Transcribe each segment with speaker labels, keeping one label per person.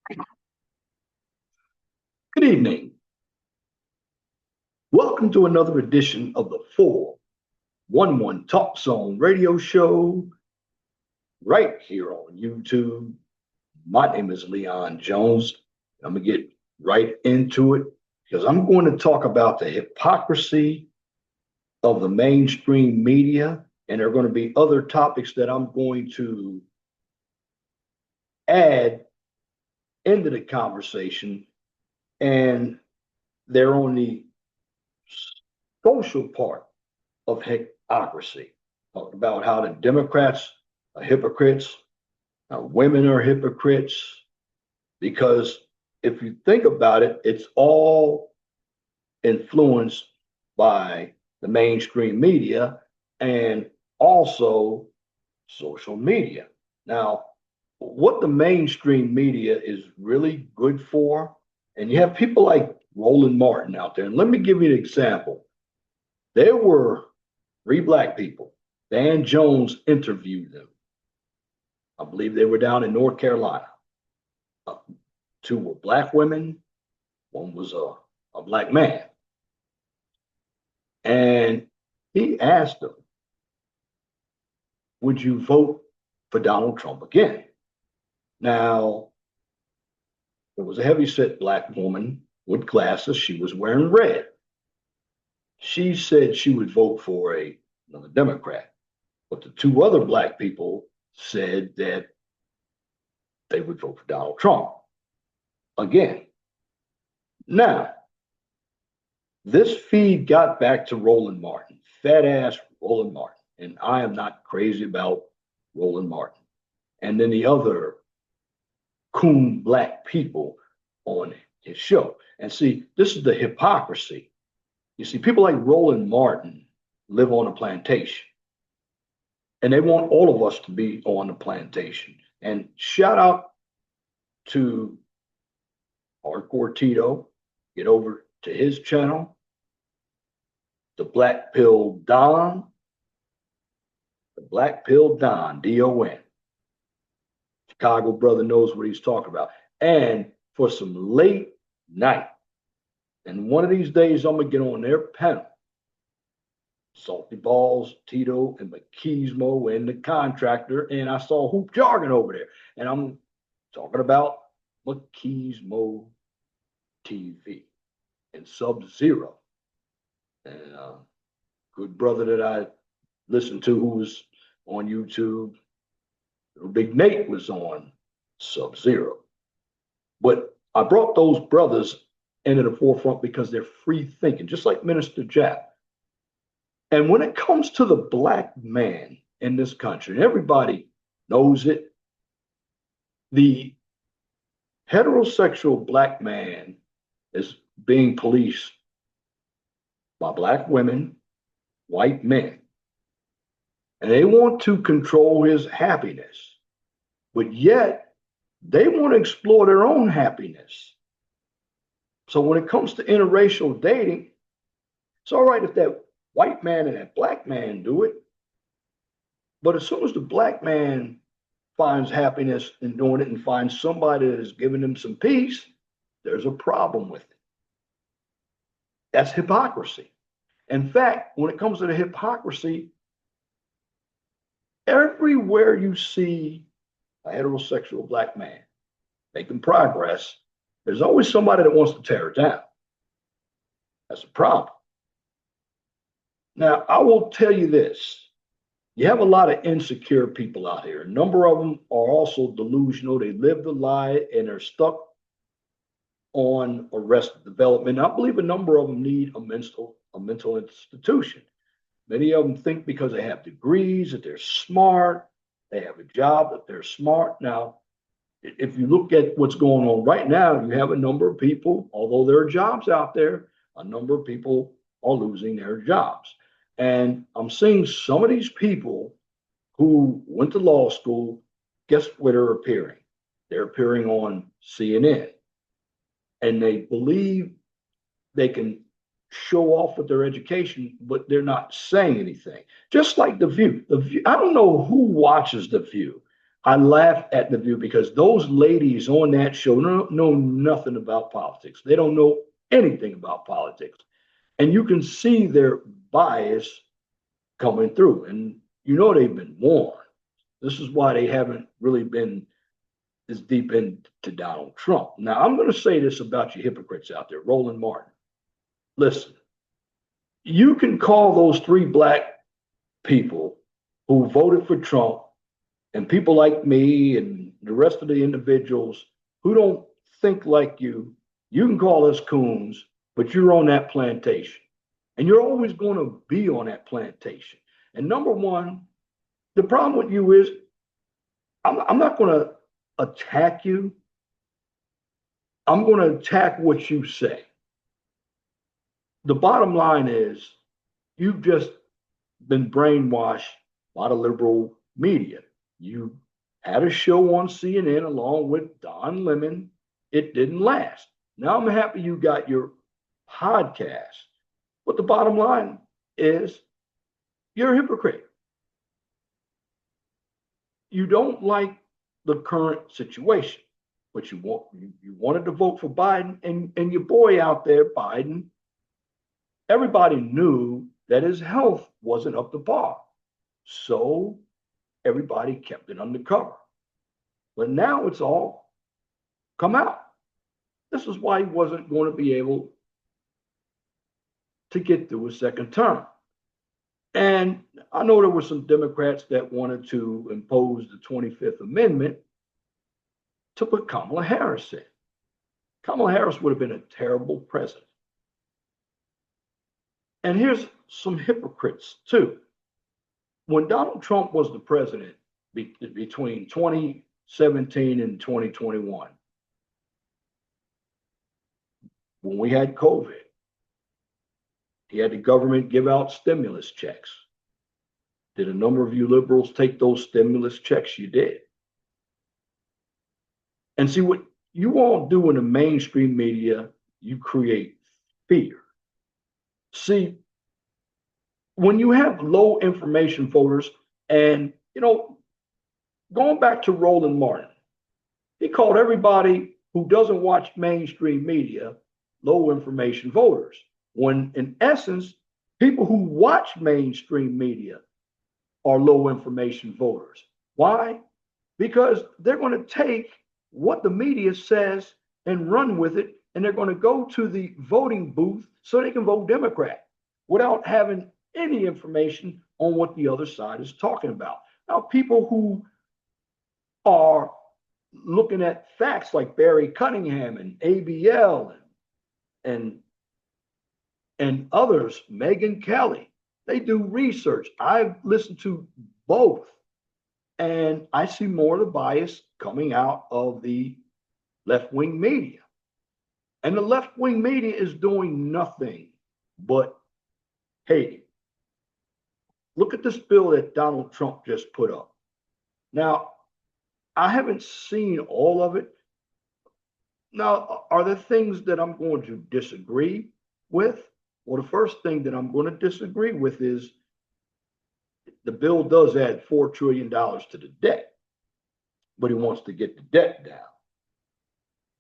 Speaker 1: Good evening. Welcome to another edition of the 411 Talk Zone radio show right here on YouTube. My name is Leon Jones. I'm going to get right into it because I'm going to talk about the hypocrisy of the mainstream media. And there are going to be other topics that I'm going to add into the conversation. And they're on the social part of hypocrisy. Talked about how the Democrats are hypocrites, how women are hypocrites, because if you think about it, it's all influenced by the mainstream media and also social media. Now, what the mainstream media is really good for, and you have people like Roland Martin out there, and let me give you an example. There were three black people. Dan Jones interviewed them. I believe they were down in North Carolina. Two were black women, one was a black man. And he asked them, would you vote for Donald Trump again? Now, there was a heavyset black woman with glasses. She was wearing red. She said she would vote for another Democrat. But the two other black people said that they would vote for Donald Trump again. Now, this feed got back to Roland Martin, fat ass Roland Martin. And I am not crazy about Roland Martin. And then the other coon black people on his show. And see, this is the hypocrisy. You see, people like Roland Martin live on a plantation. And they want all of us to be on the plantation. And shout out to Hardcore Tito. Get over to his channel. The Black Pill Don. The Black Pill Don, D-O-N. Chicago brother knows what he's talking about. And for some late night, and one of these days I'm going to get on their panel. Salty Balls, Tito, and Machismo, and the contractor. And I saw Hoop Jargon over there. And I'm talking about Machismo TV and Sub-Zero. And good brother that I listened to who was on YouTube, Big Nate was on Sub-Zero. But I brought those brothers into the forefront because they're free thinking, just like Minister Jap. And when it comes to the black man in this country, and everybody knows it, the heterosexual black man is being policed by black women, white men. And they want to control his happiness. But yet, they want to explore their own happiness. So when it comes to interracial dating, it's all right if that white man and that black man do it. But as soon as the black man finds happiness in doing it and finds somebody that is giving him some peace, there's a problem with it. That's hypocrisy. In fact, when it comes to the hypocrisy, everywhere you see a heterosexual black man making progress, there's always somebody that wants to tear it down. That's a problem. Now, I will tell you this. You have a lot of insecure people out here. A number of them are also delusional. They live the lie and they're stuck on arrested development. I believe a number of them need a mental institution. Many of them think because they have degrees that they're smart, they have a job that they're smart. Now, if you look at what's going on right now, you have a number of people, although there are jobs out there, a number of people are losing their jobs. And I'm seeing some of these people who went to law school, guess where they're appearing? They're appearing on CNN. And they believe they can show off with their education, but they're not saying anything. Just like The View. I don't know who watches The View. I laugh at the view because those ladies on that show know nothing about politics. They don't know anything about politics. And you can see their bias coming through. And you know they've been warned. This is why they haven't really been as deep into Donald Trump. Now, I'm going to say this about you hypocrites out there, Roland Martin. Listen, you can call those three black people who voted for Trump and people like me and the rest of the individuals who don't think like you can call us coons, but you're on that plantation. And you're always going to be on that plantation. And number one, the problem with you is I'm not going to attack you. I'm going to attack what you say. The bottom line is you've just been brainwashed by the liberal media. You had a show on CNN along with Don Lemon. It didn't last. Now I'm happy you got your podcast. But the bottom line is you're a hypocrite. You don't like the current situation, but you wanted to vote for Biden, and your boy out there, Biden, everybody knew that his health wasn't up to par. So everybody kept it undercover. But now it's all come out. This is why he wasn't going to be able to get through a second term. And I know there were some Democrats that wanted to impose the 25th Amendment to put Kamala Harris in. Kamala Harris would have been a terrible president. And here's some hypocrites, too. When Donald Trump was the president between 2017 and 2021, when we had COVID, he had the government give out stimulus checks. Did a number of you liberals take those stimulus checks? You did. And see, what you all do in the mainstream media, you create fear. See, when you have low information voters, and, going back to Roland Martin, he called everybody who doesn't watch mainstream media low information voters, when in essence, people who watch mainstream media are low information voters. Why? Because they're going to take what the media says and run with it, and they're going to go to the voting booth so they can vote Democrat without having any information on what the other side is talking about. Now, people who are looking at facts like Barry Cunningham and ABL and others, Megyn Kelly, they do research. I've listened to both, and I see more of the bias coming out of the left-wing media. And the left-wing media is doing nothing but hating. Look at this bill that Donald Trump just put up. Now, I haven't seen all of it. Now, are there things that I'm going to disagree with? Well, the first thing that I'm going to disagree with is the bill does add $4 trillion to the debt, but he wants to get the debt down.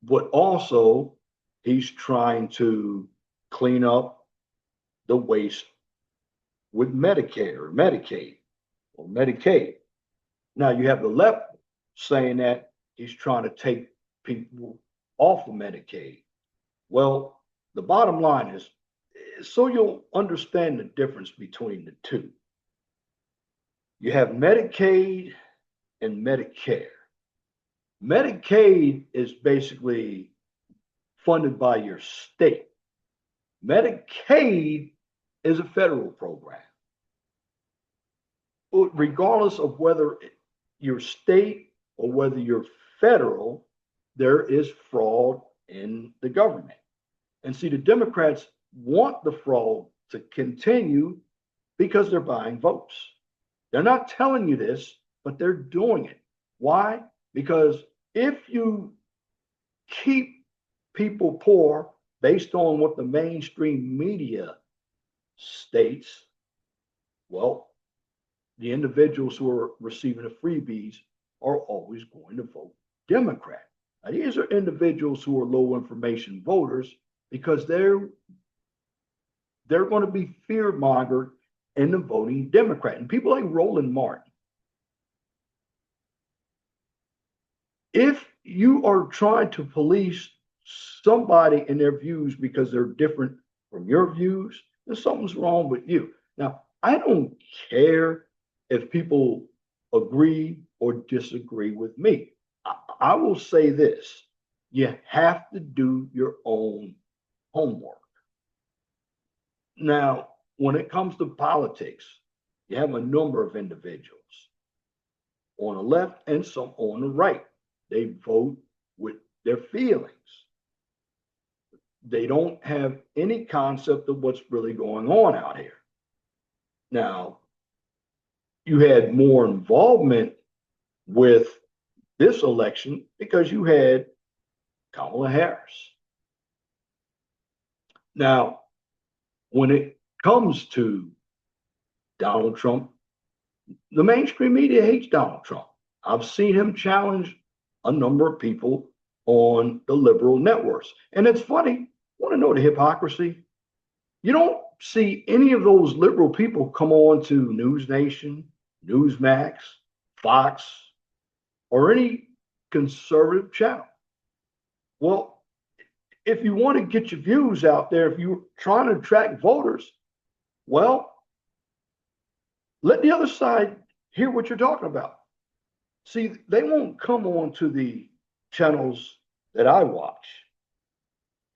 Speaker 1: But also, he's trying to clean up the waste with Medicare or Medicaid or Medicaid. Now, you have the left saying that he's trying to take people off of Medicaid. Well, the bottom line is, so you'll understand the difference between the two. You have Medicaid and Medicare. Medicaid is basically funded by your state. Medicaid is a federal program. Regardless of whether you're state or whether you're federal, there is fraud in the government. And see, the Democrats want the fraud to continue because they're buying votes. They're not telling you this, but they're doing it. Why? Because if you keep people poor based on what the mainstream media states, well, the individuals who are receiving the freebies are always going to vote Democrat. Now, these are individuals who are low information voters because they're going to be fear mongered into voting Democrat. And people like Roland Martin, if you are trying to police somebody in their views because they're different from your views, then something's wrong with you. Now, I don't care if people agree or disagree with me. I will say this: you have to do your own homework. Now, when it comes to politics, you have a number of individuals on the left and some on the right. They vote with their feelings. They don't have any concept of what's really going on out here. Now, you had more involvement with this election because you had Kamala Harris. Now, when it comes to Donald Trump, the mainstream media hates Donald Trump. I've seen him challenge a number of people on the liberal networks. And it's funny, want to know the hypocrisy? You don't see any of those liberal people come on to News Nation, Newsmax, Fox, or any conservative channel. Well, if you want to get your views out there, if you're trying to attract voters, well, let the other side hear what you're talking about. See, they won't come on to the channels that I watch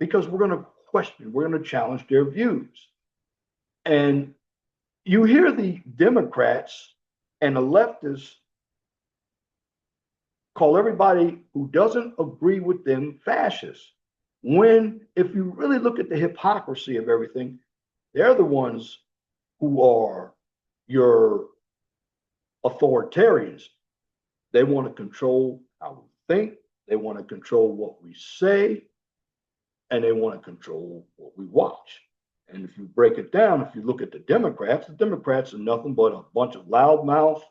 Speaker 1: because we're going to question, we're going to challenge their views. And you hear the Democrats and the leftists call everybody who doesn't agree with them fascists. When, if you really look at the hypocrisy of everything, they're the ones who are your authoritarians. They want to control how we think, they want to control what we say, and they want to control what we watch. And if you break it down, if you look at the Democrats are nothing but a bunch of loudmouth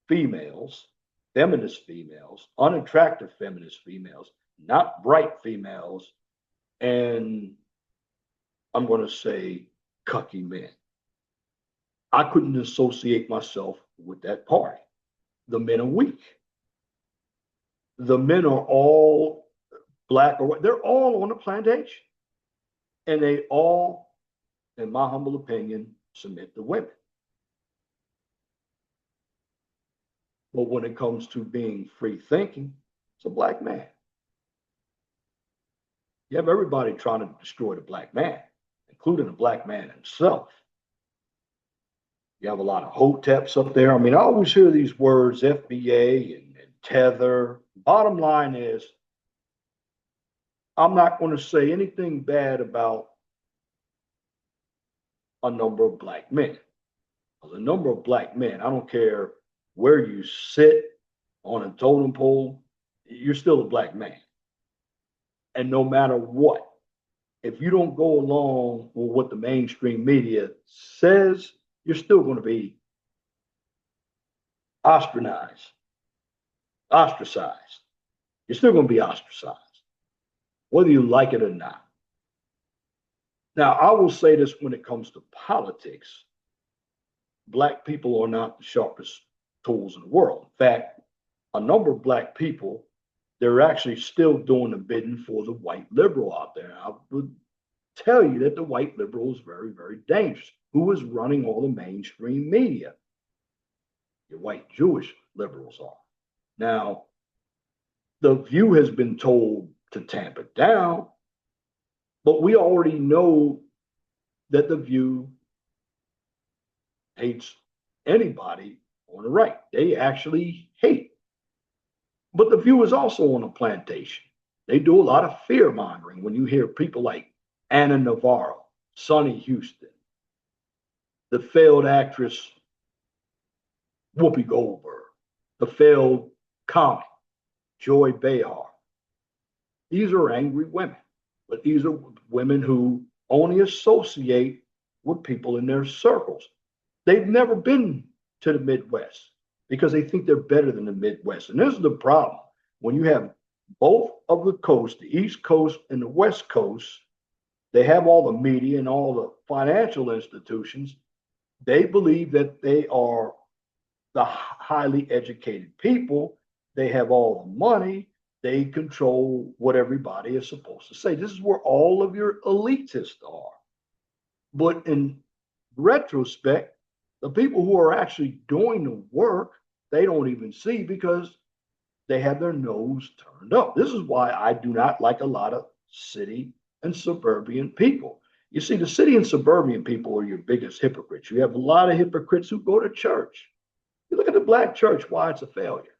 Speaker 1: females, feminist females, unattractive feminist females, not bright females, and I'm going to say cucky men. I couldn't associate myself with that party. The men are weak. The men are all black or white. They're all on a plantation. And they all, in my humble opinion, submit to women. But when it comes to being free thinking, it's a black man. You have everybody trying to destroy the black man, including the black man himself. You have a lot of hoteps up there. I mean, I always hear these words, FBA and tether. Bottom line is, I'm not going to say anything bad about a number of black men. A number of black men, I don't care where you sit on a totem pole, you're still a black man. And no matter what, if you don't go along with what the mainstream media says, you're still going to be ostracized. You're still going to be ostracized, whether you like it or not. Now, I will say this when it comes to politics, black people are not the sharpest tools in the world. In fact, a number of black people, they're actually still doing the bidding for the white liberal out there. I would tell you that the white liberal is very, very dangerous. Who is running all the mainstream media? Your white Jewish liberals are. Now, the View has been told to tamp it down, but we already know that the View hates anybody on the right. They actually hate. But the View is also on a plantation. They do a lot of fear mongering when you hear people like Anna Navarro, Sonny Houston, the failed actress Whoopi Goldberg, the failed comic Joy Behar. These are angry women, but these are women who only associate with people in their circles. They've never been to the Midwest. because they think they're better than the Midwest. And this is the problem. When you have both of the coasts, the East Coast and the West Coast, they have all the media and all the financial institutions. They believe that they are the highly educated people. They have all the money. They control what everybody is supposed to say. This is where all of your elitists are. But in retrospect, the people who are actually doing the work, they don't even see because they have their nose turned up. This is why I do not like a lot of city and suburban people. You see, the city and suburban people are your biggest hypocrites. You have a lot of hypocrites who go to church. You look at the black church, why it's a failure.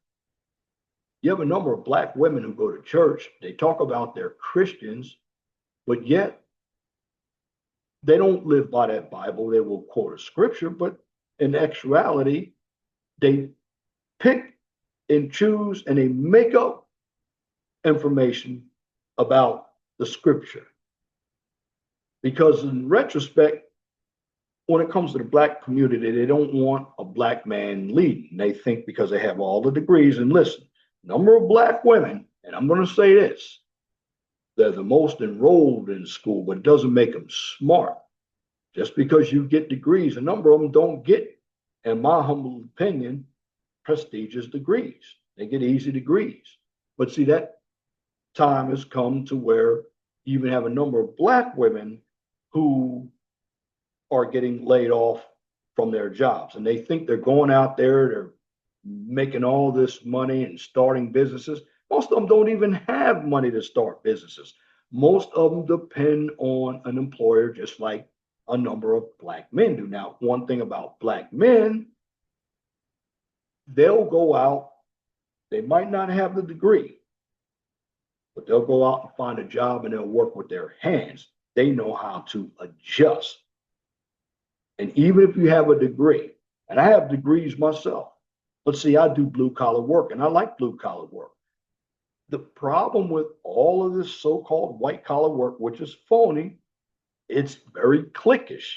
Speaker 1: You have a number of black women who go to church. They talk about they're Christians, but yet they don't live by that Bible. They will quote a scripture, but in actuality, they pick and choose and they make up information about the scripture. Because in retrospect, when it comes to the black community, they don't want a black man leading. They think because they have all the degrees, and listen, number of black women, and I'm going to say this, they're the most enrolled in school, but it doesn't make them smart. Just because you get degrees, a number of them don't get, in my humble opinion, prestigious degrees. They get easy degrees. But see, that time has come to where you even have a number of black women who are getting laid off from their jobs. And they think they're going out there, they're making all this money and starting businesses. Most of them don't even have money to start businesses. Most of them depend on an employer, just like a number of black men do. Now, one thing about black men, they'll go out, they might not have the degree, but they'll go out and find a job and they'll work with their hands. They know how to adjust. And even if you have a degree, and I have degrees myself, but see, I do blue collar work and I like blue collar work. The problem with all of this so-called white collar work, which is phony, it's very cliquish.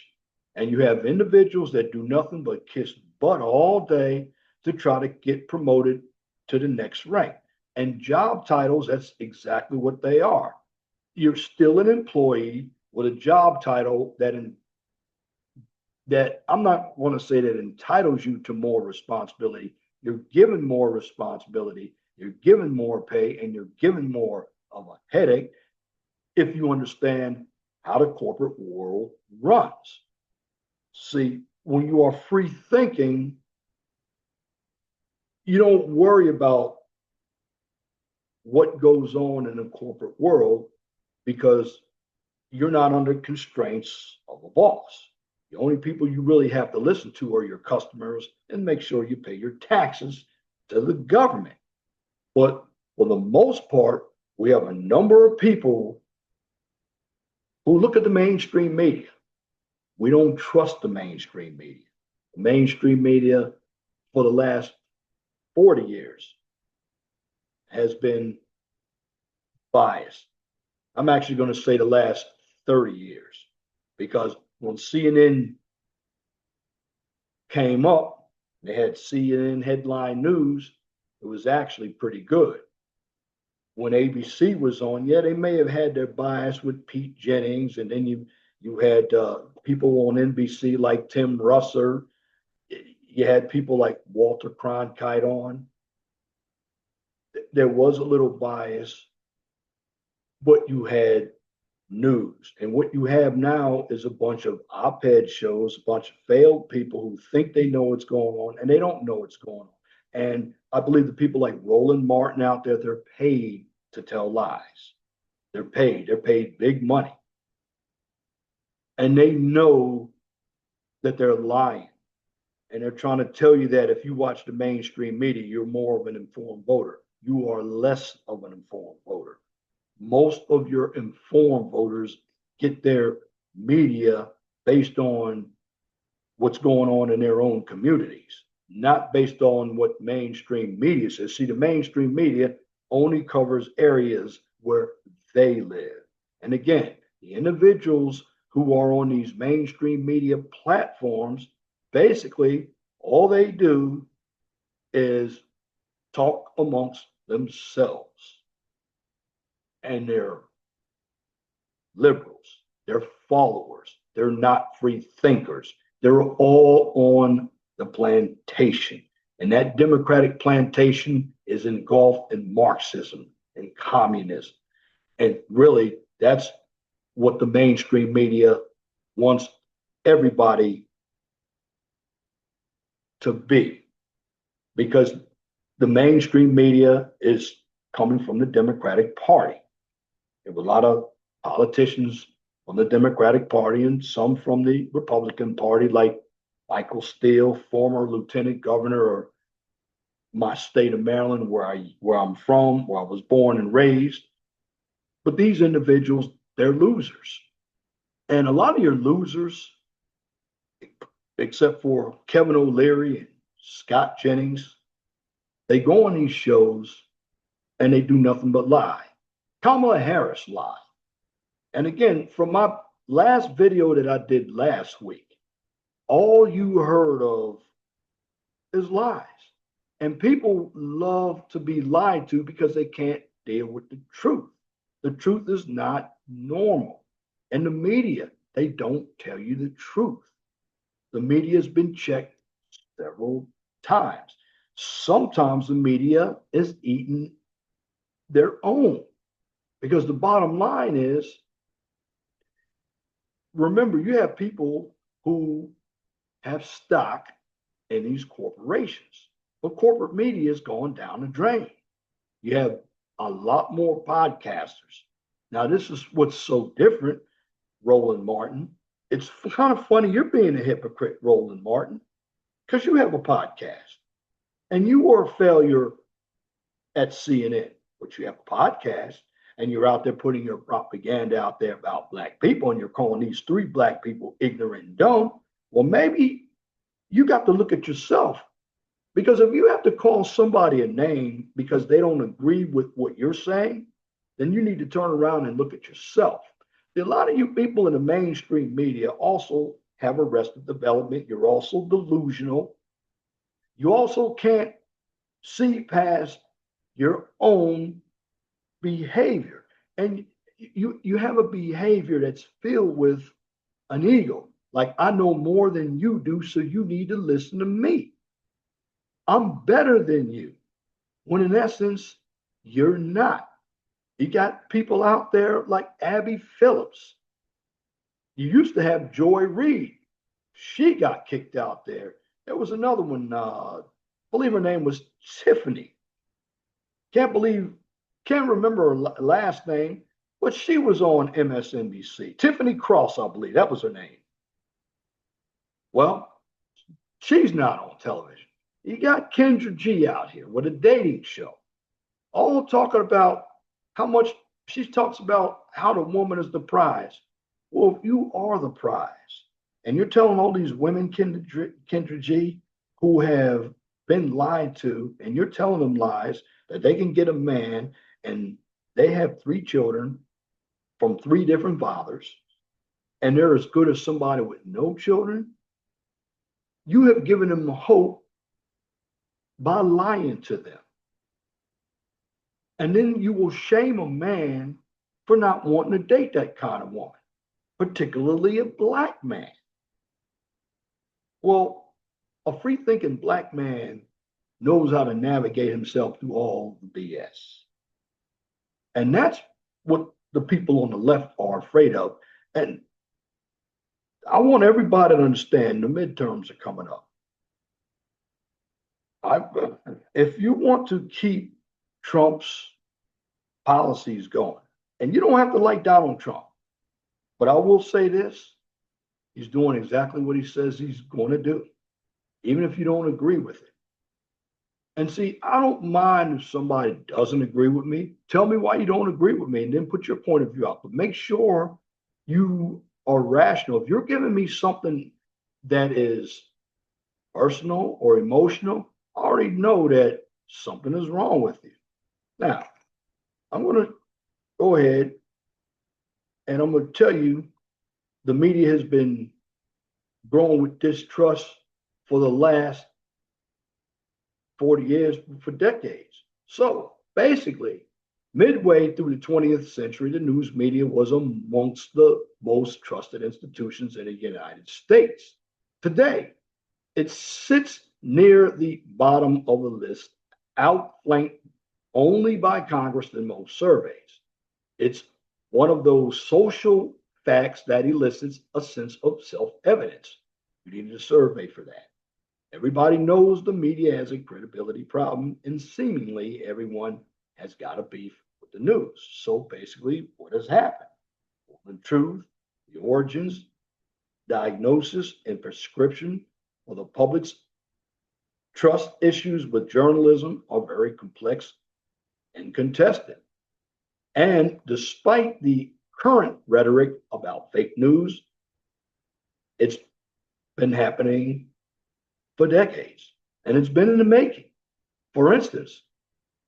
Speaker 1: And you have individuals that do nothing but kiss butt all day to try to get promoted to the next rank. And job titles, that's exactly what they are. You're still an employee with a job title that I'm not going to say that entitles you to more responsibility. You're given more responsibility, you're given more pay, and you're given more of a headache if you understand how the corporate world runs. See, when you are free thinking, you don't worry about what goes on in the corporate world because you're not under constraints of a boss. The only people you really have to listen to are your customers and make sure you pay your taxes to the government. But for the most part, we have a number of people who look at the mainstream media. We don't trust the mainstream media. The mainstream media for the last 40 years has been biased. I'm actually going to say the last 30 years because when CNN came up, they had CNN headline news, it was actually pretty good. When ABC was on, yeah, they may have had their bias with Pete Jennings, and then you had people on NBC like Tim Russert. You had people like Walter Cronkite on. There was a little bias, but you had news. And what you have now is a bunch of op-ed shows, a bunch of failed people who think they know what's going on, and they don't know what's going on. And I believe the people like Roland Martin out there, they're paid to tell lies. They're paid big money. And they know that they're lying. And they're trying to tell you that if you watch the mainstream media, you're more of an informed voter. You are less of an informed voter. Most of your informed voters get their media based on what's going on in their own communities, not based on what mainstream media says. See, the mainstream media only covers areas where they live. And again, the individuals who are on these mainstream media platforms, basically all they do is talk amongst themselves. And they're liberals, they're followers, they're not free thinkers. They're all on the plantation. And that democratic plantation is engulfed in Marxism and communism. And really, that's what the mainstream media wants everybody to be, because the mainstream media is coming from the Democratic Party. There were a lot of politicians from the Democratic Party and some from the Republican Party, like Michael Steele, former lieutenant governor of my state of Maryland, where I'm from, where I was born and raised. But these individuals, they're losers. And a lot of your losers, except for Kevin O'Leary and Scott Jennings, they go on these shows and they do nothing but lie. Kamala Harris lied. And again, from my last video that I did last week, all you heard of is lies. And people love to be lied to because they can't deal with the truth. The truth is not normal. And the media, they don't tell you the truth. The media has been checked several times. Sometimes the media is eating their own, because the bottom line is, remember, you have people who have stock in these corporations, but corporate media is going down the drain. You have a lot more podcasters. Now, this is what's so different, Roland Martin. It's kind of funny you're being a hypocrite, Roland Martin, because you have a podcast and you were a failure at CNN, but you have a podcast and you're out there putting your propaganda out there about Black people, and you're calling these 3 Black people ignorant and dumb. Well, maybe you got to look at yourself, because if you have to call somebody a name because they don't agree with what you're saying, then you need to turn around and look at yourself. A lot of you people in the mainstream media also have arrested development. You're also delusional. You also can't see past your own behavior. And you have a behavior that's filled with an ego. Like, I know more than you do, so you need to listen to me. I'm better than you. When in essence, you're not. You got people out there like Abby Phillips. You used to have Joy Reid. She got kicked out there. There was another one, I believe her name was Tiffany. Can't remember her last name, but she was on MSNBC. Tiffany Cross, I believe, that was her name. Well, she's not on television. You got Kendra G out here with a dating show, all talking about how much she talks about how the woman is the prize. Well, if you are the prize, and you're telling all these women, Kendra G, who have been lied to, and you're telling them lies that they can get a man and they have 3 children from 3 different fathers, and they're as good as somebody with no children, you have given them hope by lying to them. And then you will shame a man for not wanting to date that kind of woman, particularly a Black man. Well, a free thinking Black man knows how to navigate himself through all the BS. And that's what the people on the left are afraid of. And I want everybody to understand the midterms are coming up. If you want to keep Trump's policies going, and you don't have to like Donald Trump, but I will say this, he's doing exactly what he says he's going to do, even if you don't agree with it. And see, I don't mind if somebody doesn't agree with me. Tell me why you don't agree with me, and then put your point of view out. But make sure you are rational. If you're giving me something that is personal or emotional, I already know that something is wrong with you. Now, I'm going to go ahead and I'm going to tell you, the media has been growing with distrust for the last 40 years, for decades. So basically, midway through the 20th century, the news media was amongst the most trusted institutions in the United States. Today, it sits near the bottom of the list, outflanked only by Congress in most surveys. It's one of those social facts that elicits a sense of self evidence. You needed a survey for that. Everybody knows the media has a credibility problem, and seemingly everyone has got a beef with the news. So basically, what has happened? Well, the truth, the origins, diagnosis, and prescription for the public's trust issues with journalism are very complex and contested. And despite the current rhetoric about fake news, it's been happening for decades and it's been in the making. For instance,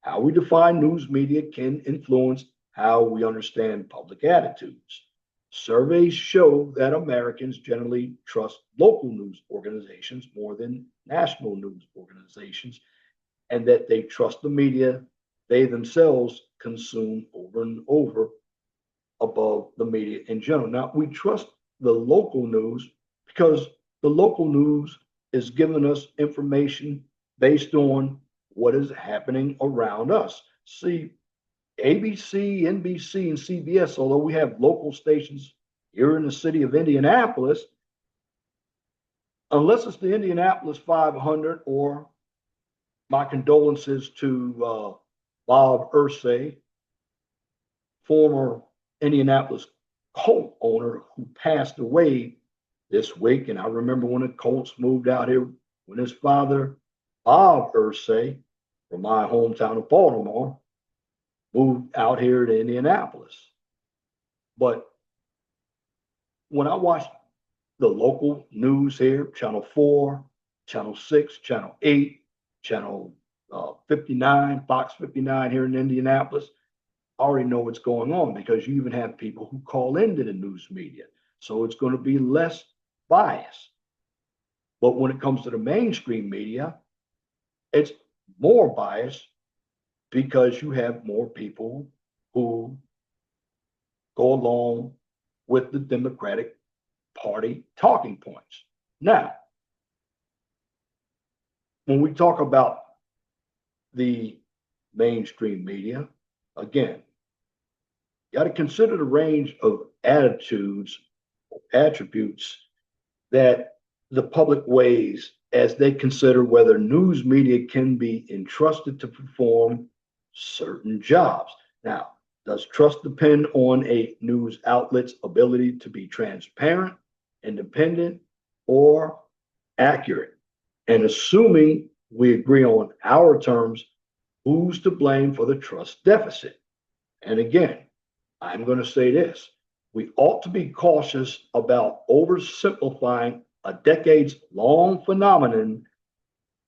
Speaker 1: how we define news media can influence how we understand public attitudes. Surveys show that Americans generally trust local news organizations more than national news organizations, and that they trust the media they themselves consume over and over above the media in general. Now, we trust the local news because the local news is giving us information based on what is happening around us. See, ABC, NBC, and CBS, although we have local stations here in the city of Indianapolis, unless it's the Indianapolis 500, or my condolences to Bob Irsay, former Indianapolis Colt owner who passed away this week. And I remember when the Colts moved out here, when his father, Bob Irsay, from my hometown of Baltimore, moved out here to Indianapolis. But when I watched the local news here, Channel 4, Channel 6, Channel 8, Channel 59, Fox 59 here in Indianapolis, I already know what's going on because you even have people who call into the news media. So it's going to be less bias. But when it comes to the mainstream media, it's more biased because you have more people who go along with the Democratic Party talking points. Now, when we talk about the mainstream media, again, you got to consider the range of attitudes, attributes that the public weighs as they consider whether news media can be entrusted to perform certain jobs. Now, does trust depend on a news outlet's ability to be transparent, independent, or accurate? And assuming we agree on our terms, who's to blame for the trust deficit? And again, I'm going to say this. We ought to be cautious about oversimplifying a decades long phenomenon,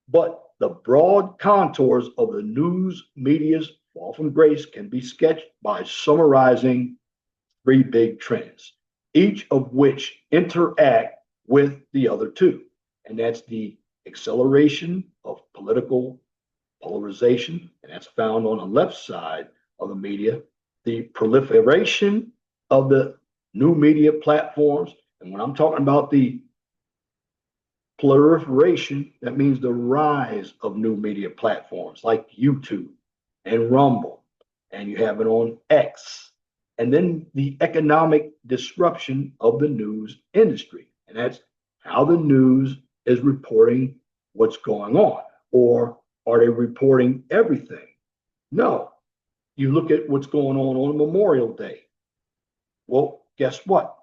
Speaker 1: but the broad contours of the news media's fall from grace can be sketched by summarizing three big trends, each of which interact with the other two. And that's the acceleration of political polarization, and that's found on the left side of the media, the proliferation of the new media platforms. And when I'm talking about the proliferation, that means the rise of new media platforms like YouTube and Rumble, and you have it on X. And then the economic disruption of the news industry, and that's how the news is reporting what's going on. Or are they reporting everything? No. You look at what's going on Memorial Day. Well, guess what?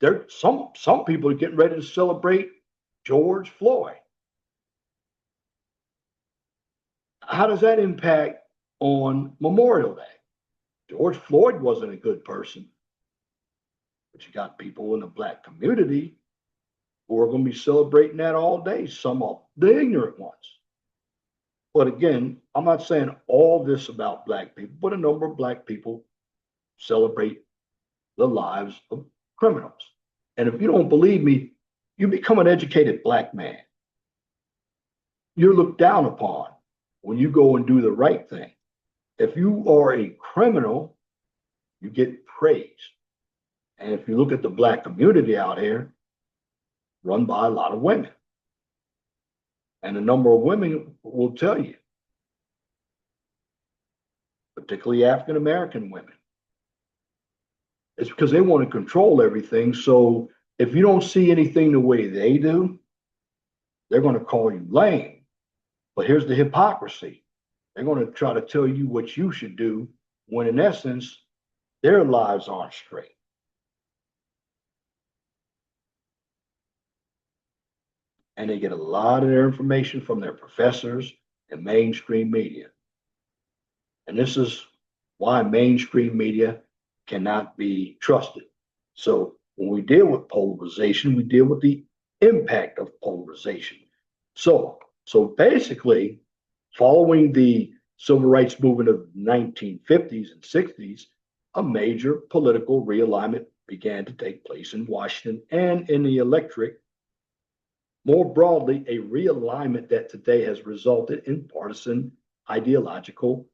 Speaker 1: There, some people are getting ready to celebrate George Floyd. How does that impact on Memorial Day? George Floyd wasn't a good person, but you got people in the Black community who are going to be celebrating that all day, some of the ignorant ones. But again, I'm not saying all this about Black people, but a number of Black people celebrate the lives of criminals. And if you don't believe me, you become an educated Black man. you're looked down upon when you go and do the right thing. If you are a criminal, you get praise. And if you look at the Black community out here, run by a lot of women, and a number of women will tell you, particularly African American women, it's because they want to control everything. So if you don't see anything the way they do, they're going to call you lame. But here's the hypocrisy: they're going to try to tell you what you should do when, in essence, their lives aren't straight. And they get a lot of their information from their professors and mainstream media. And this is why mainstream media cannot be trusted. So when we deal with polarization, we deal with the impact of polarization. So basically, following the civil rights movement of the 1950s and 60s, a major political realignment began to take place in Washington and in the electorate. More broadly, a realignment that today has resulted in partisan ideological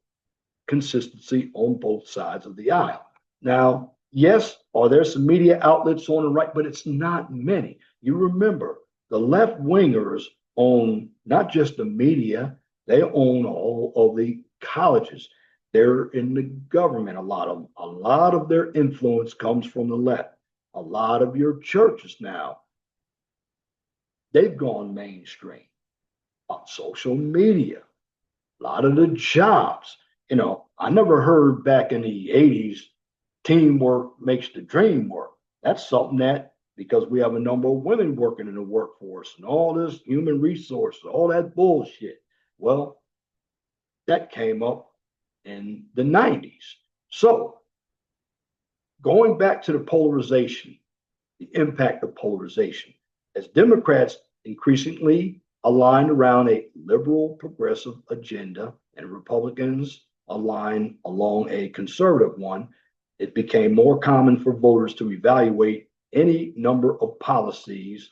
Speaker 1: consistency on both sides of the aisle. Now, yes, are there some media outlets on the right, but it's not many. You remember, the left wingers own not just the media, they own all of the colleges. They're in the government, a lot of them. A lot of their influence comes from the left. A lot of your churches now, they've gone mainstream on social media. A lot of the jobs, I never heard back in the 80s, teamwork makes the dream work. That's something that, because we have a number of women working in the workforce and all this human resources, all that bullshit. Well, that came up in the 90s. So going back to the polarization, the impact of polarization, as Democrats increasingly aligned around a liberal progressive agenda and Republicans align along a conservative one, it became more common for voters to evaluate any number of policies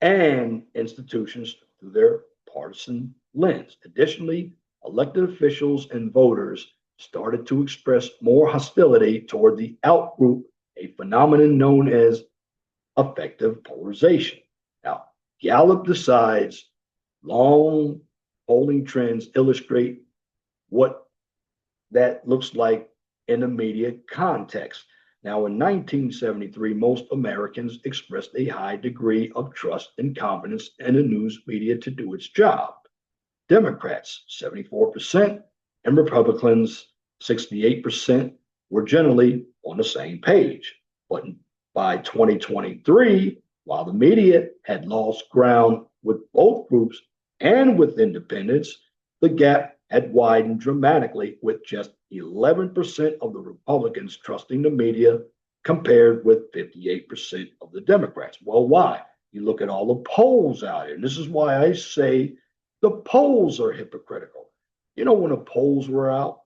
Speaker 1: and institutions through their partisan lens. Additionally, elected officials and voters started to express more hostility toward the outgroup, a phenomenon known as effective polarization. Now, Gallup decides long polling trends illustrate what that looks like in a media context. Now, in 1973, most Americans expressed a high degree of trust and confidence in the news media to do its job. Democrats, 74%, and Republicans, 68%, were generally on the same page. But by 2023, while the media had lost ground with both groups and with independents, the gap had widened dramatically, with just 11% of the Republicans trusting the media compared with 58% of the Democrats. Well, why? You look at all the polls out here, and this is why I say the polls are hypocritical. When the polls were out,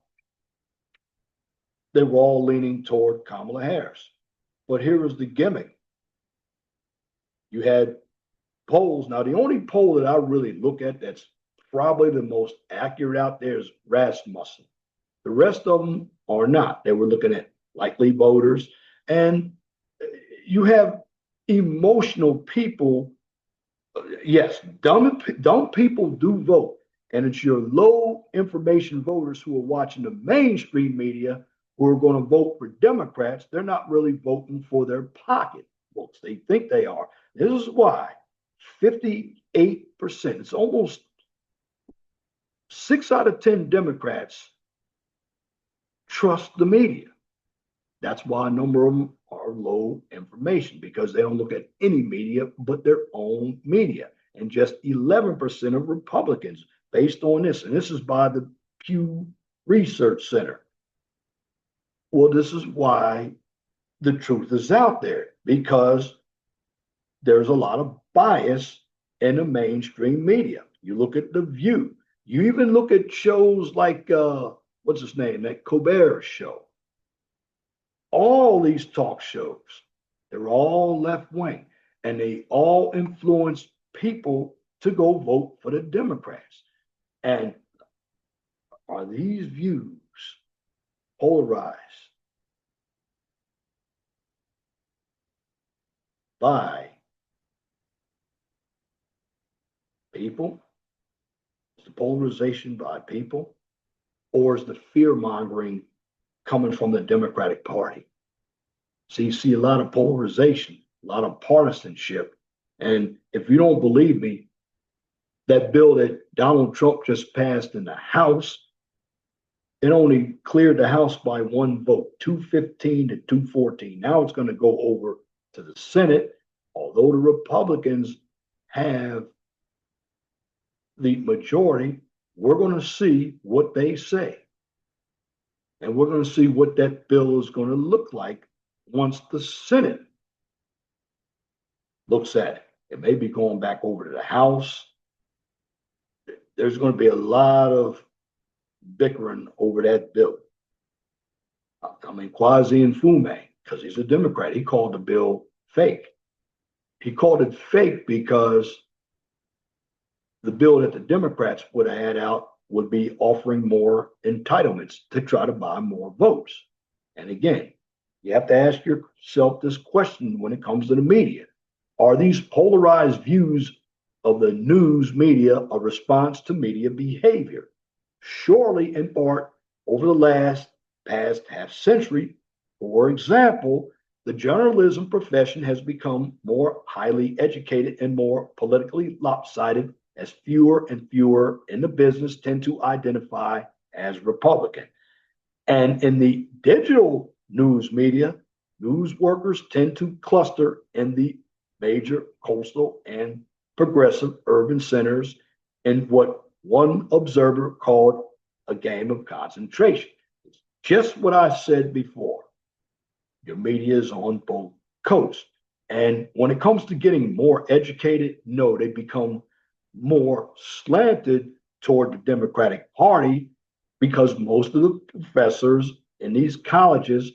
Speaker 1: they were all leaning toward Kamala Harris. But here was the gimmick. You had polls. Now, the only poll that I really look at that's probably the most accurate out there is Rasmussen. The rest of them are not. They were looking at likely voters. And you have emotional people. Yes, dumb people do vote. And it's your low information voters who are watching the mainstream media who are going to vote for Democrats. They're not really voting for their pocket votes. They think they are. This is why 58%, it's almost 6 out of 10 Democrats trust the media. That's why a number of them are low information, because they don't look at any media but their own media. And just 11% of Republicans, based on this, and this is by the Pew Research Center. Well, this is why the truth is out there, because there's a lot of bias in the mainstream media. You look at The View. You even look at shows like, what's his name, that Colbert show. All these talk shows, they're all left wing, and they all influence people to go vote for the Democrats. And are these views polarized by people? Is the polarization by people? Or is the fear mongering coming from the Democratic Party? So you see a lot of polarization, a lot of partisanship. And if you don't believe me, that bill that Donald Trump just passed in the House, it only cleared the House by one vote, 215 to 214. Now it's going to go over to the Senate, although the Republicans have the majority. We're going to see what they say. And we're going to see what that bill is going to look like once the Senate looks at it. It may be going back over to the House. There's going to be a lot of bickering over that bill. I mean, Kwasi Nkrumah, because he's a Democrat, he called the bill fake. He called it fake because the bill that the Democrats would have had out would be offering more entitlements to try to buy more votes. And again, you have to ask yourself this question when it comes to the media. Are these polarized views of the news media a response to media behavior? Surely, in part, over the past half century, for example, the journalism profession has become more highly educated and more politically lopsided as fewer and fewer in the business tend to identify as Republican. And in the digital news media, news workers tend to cluster in the major coastal and progressive urban centers in what one observer called a game of concentration. It's just what I said before. Your media is on both coasts. And when it comes to getting more educated, no, they become more slanted toward the Democratic Party because most of the professors in these colleges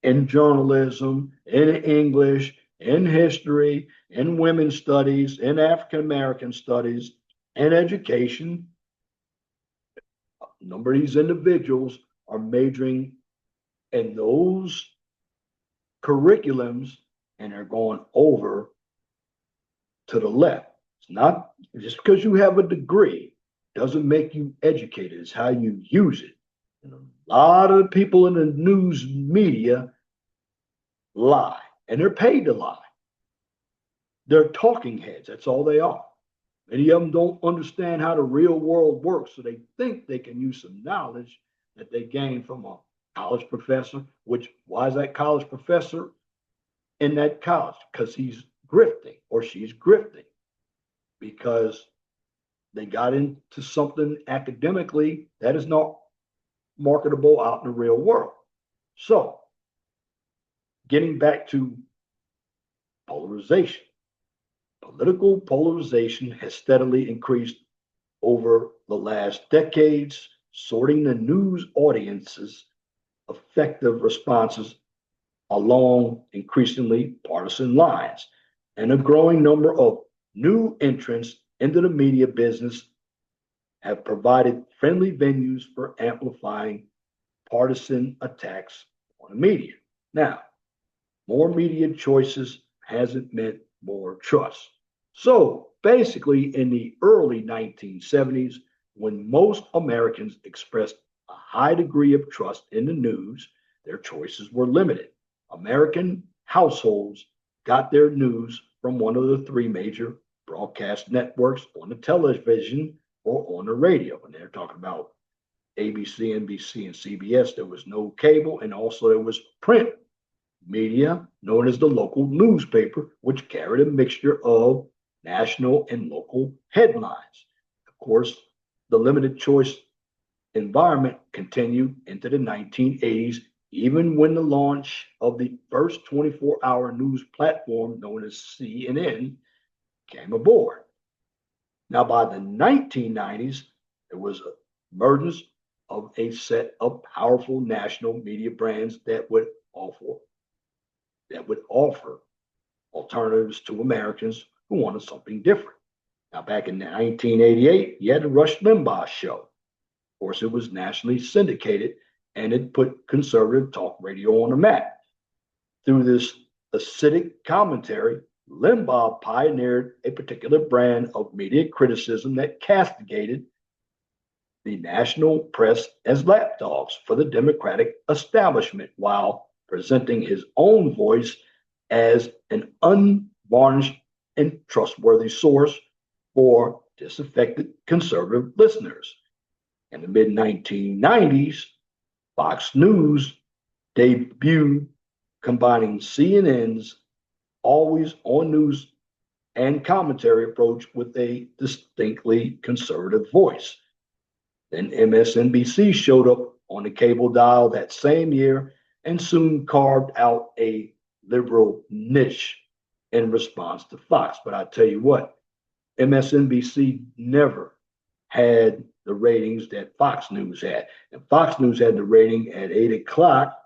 Speaker 1: in journalism, in English, in history, in women's studies, in African American studies, in education, a number of these individuals are majoring in those curriculums and are going over to the left. It's not just because you have a degree doesn't make you educated. It's how you use it. And a lot of the people in the news media lie, and they're paid to lie. They're talking heads. That's all they are. Many of them don't understand how the real world works, so they think they can use some knowledge that they gained from a college professor. Which why is that college professor in that college? Because he's grifting or she's grifting because they got into something academically that is not marketable out in the real world. So, getting back to polarization, political polarization has steadily increased over the last decades, sorting the news audience's effective responses along increasingly partisan lines. And a growing number of new entrants into the media business have provided friendly venues for amplifying partisan attacks on the media. Now, more media choices hasn't meant more trust. So basically, in the early 1970s, when most Americans expressed a high degree of trust in the news, their choices were limited. American households got their news from one of the three major broadcast networks on the television or on the radio. And they're talking about ABC, NBC, and CBS. There was no cable, and also there was print media known as the local newspaper, which carried a mixture of national and local headlines. Of course, the limited choice environment continued into the 1980s, even when the launch of the first 24-hour news platform known as CNN came aboard. Now, by the 1990s, there was an emergence of a set of powerful national media brands that would offer alternatives to Americans who wanted something different. Now, back in 1988, you had the Rush Limbaugh show. Of course, it was nationally syndicated and it put conservative talk radio on the map. Through this acidic commentary, Limbaugh pioneered a particular brand of media criticism that castigated the national press as lapdogs for the Democratic establishment while presenting his own voice as an unvarnished and trustworthy source for disaffected conservative listeners. In the mid 1990s, Fox News debuted combining CNN's always on news and commentary approach with a distinctly conservative voice. Then MSNBC showed up on the cable dial that same year and soon carved out a liberal niche in response to Fox. But I tell you what, MSNBC never had the ratings that Fox News had. And Fox News had the rating at 8 o'clock.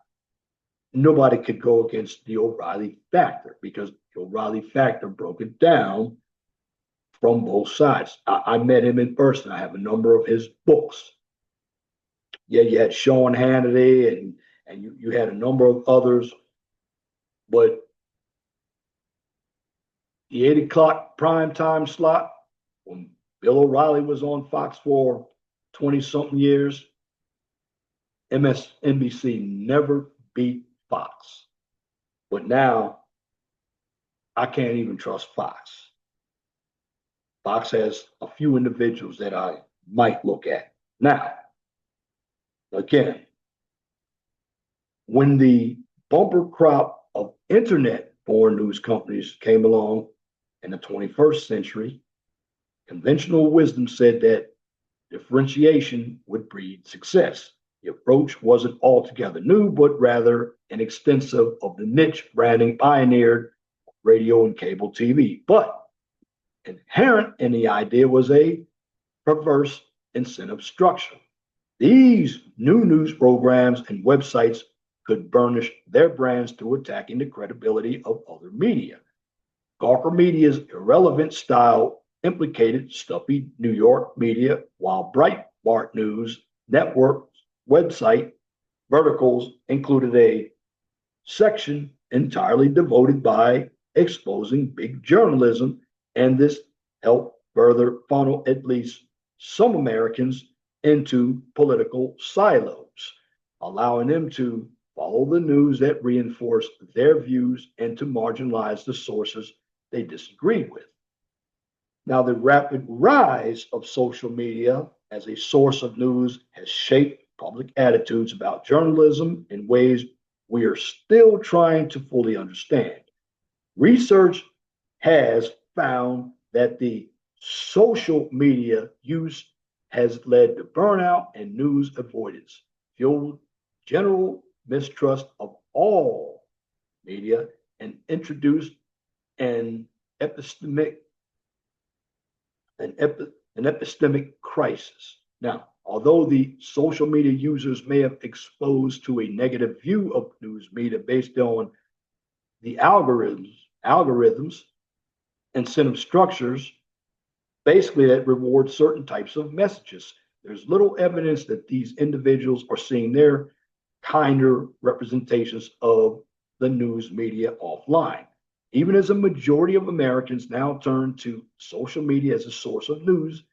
Speaker 1: Nobody could go against the O'Reilly factor because the O'Reilly factor broke it down from both sides. I met him in person. I have a number of his books. Yeah, you had Sean Hannity and you had a number of others, but the 8 o'clock prime time slot when Bill O'Reilly was on Fox for 20 something years, MSNBC never beat Fox. But now I can't even trust Fox. Fox has a few individuals that I might look at. Now, again, when the bumper crop of internet born news companies came along in the 21st century, conventional wisdom said that differentiation would breed success. The approach wasn't altogether new, but rather an extensive of the niche branding pioneered radio and cable TV. But inherent in the idea was a perverse incentive structure. These new news programs and websites could burnish their brands through attacking the credibility of other media. Gawker Media's irrelevant style implicated stuffy New York media, while Breitbart News Network's website verticals included a section entirely devoted by exposing big journalism, and this helped further funnel at least some Americans into political silos, allowing them to follow the news that reinforced their views and to marginalize the sources they disagreed with. Now, the rapid rise of social media as a source of news has shaped public attitudes about journalism in ways we are still trying to fully understand. Research has found that the social media use has led to burnout and news avoidance, fueled general mistrust of all media, and introduced an epistemic an epistemic crisis. Now, although the social media users may have exposed to a negative view of news media based on the algorithms, incentive structures, basically that reward certain types of messages. There's little evidence that these individuals are seeing their kinder representations of the news media offline. Even as a majority of Americans now turn to social media as a source of news,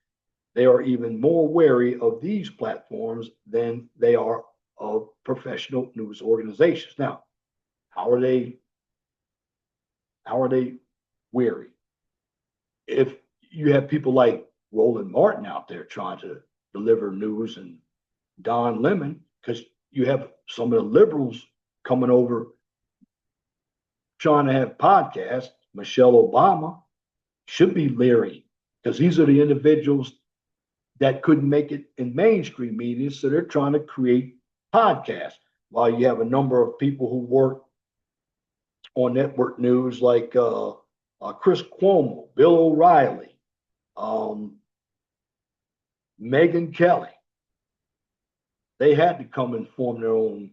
Speaker 1: they are even more wary of these platforms than they are of professional news organizations. Now, how are they wary? If you have people like Roland Martin out there trying to deliver news and Don Lemon, because you have some of the liberals coming over trying to have podcasts. Michelle Obama should be leery because these are the individuals that couldn't make it in mainstream media, so they're trying to create podcasts. While you have a number of people who work on network news like Chris Cuomo, Bill O'Reilly, Megyn Kelly, they had to come and form their own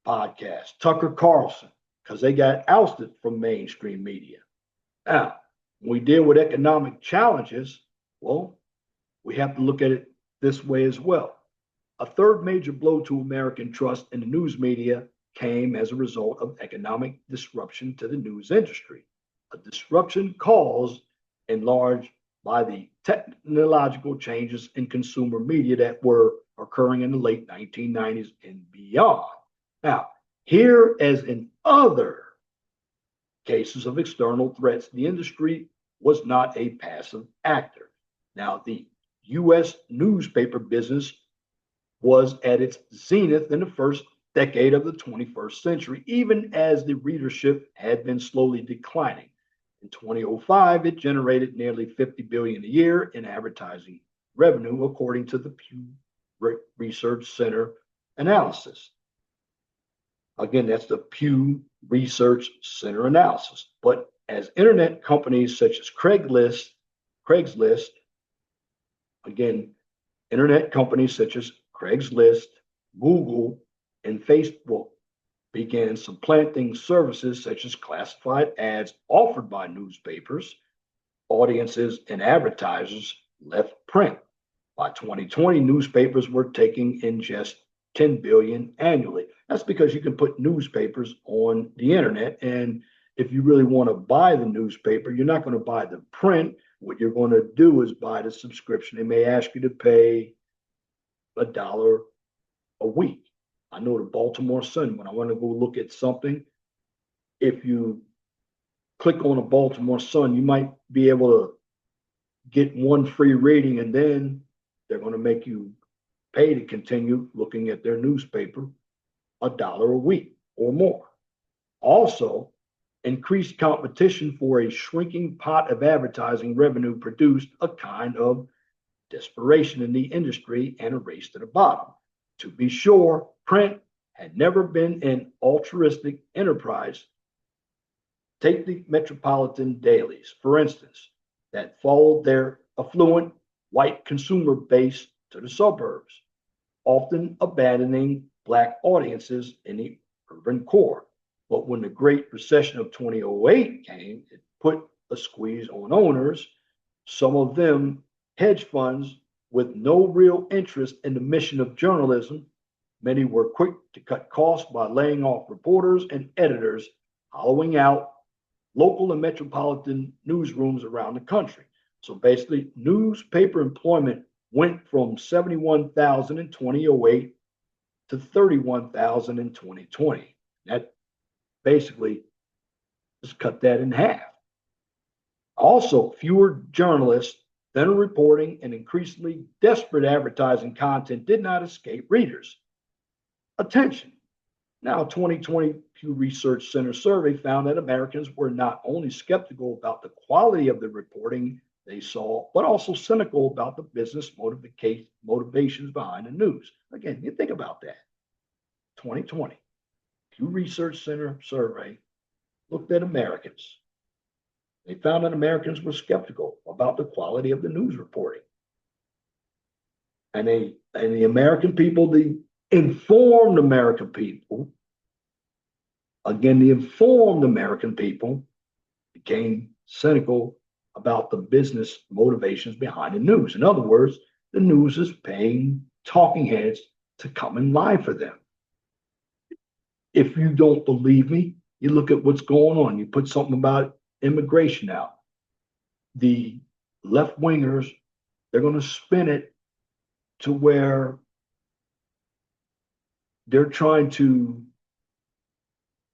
Speaker 1: podcast. Tucker Carlson, because they got ousted from mainstream media. Now, when we deal with economic challenges, Well, we have to look at it this way as well. A third major blow to American trust in the news media came as a result of economic disruption to the news industry, a disruption caused in large by the technological changes in consumer media that were occurring in the late 1990s and beyond. Now, here, as in other cases of external threats, the industry was not a passive actor. Now, the U.S. newspaper business was at its zenith in the first decade of the 21st century, even as the readership had been slowly declining. In 2005, it generated nearly $50 billion a year in advertising revenue, according to the Pew Research Center analysis. Again, that's the Pew Research Center analysis. But as internet companies such as Craigslist, again, internet companies such as Craigslist, Google, and Facebook began supplanting services such as classified ads offered by newspapers, audiences, and advertisers left print. By 2020, newspapers were taking in just 10 billion annually. That's because you can put newspapers on the internet. And if you really want to buy the newspaper, you're not going to buy the print. What you're going to do is buy the subscription. They may ask you to pay $1 a week. I know the Baltimore Sun, when I want to go look at something, if you click on a Baltimore Sun, you might be able to get one free rating, and then they're going to make you pay to continue looking at their newspaper $1 a week or more. Also, increased competition for a shrinking pot of advertising revenue produced a kind of desperation in the industry and a race to the bottom. To be sure, print had never been an altruistic enterprise. Take the metropolitan dailies, for instance, that followed their affluent white consumer base to the suburbs, often abandoning Black audiences in the urban core. But when the Great Recession of 2008 came, it put a squeeze on owners, some of them hedge funds with no real interest in the mission of journalism. Many were quick to cut costs by laying off reporters and editors, hollowing out local and metropolitan newsrooms around the country. So basically, newspaper employment went from 71,000 in 2008 to 31,000 in 2020. That basically just cut that in half. Also, fewer journalists, thinner reporting, and increasingly desperate advertising content did not escape readers' attention. Now, 2020 Pew Research Center survey found that Americans were not only skeptical about the quality of the reporting they saw, but also cynical about the business motivations behind the news. Again, you think about that. 2020 Pew Research Center survey looked at Americans. They found that Americans were skeptical about the quality of the news reporting. And the American people, the informed American people, again, the informed American people became cynical about the business motivations behind the news. In other words, the news is paying talking heads to come and lie for them. If you don't believe me, you look at what's going on. You put something about immigration out. The left wingers, they're going to spin it to where they're trying to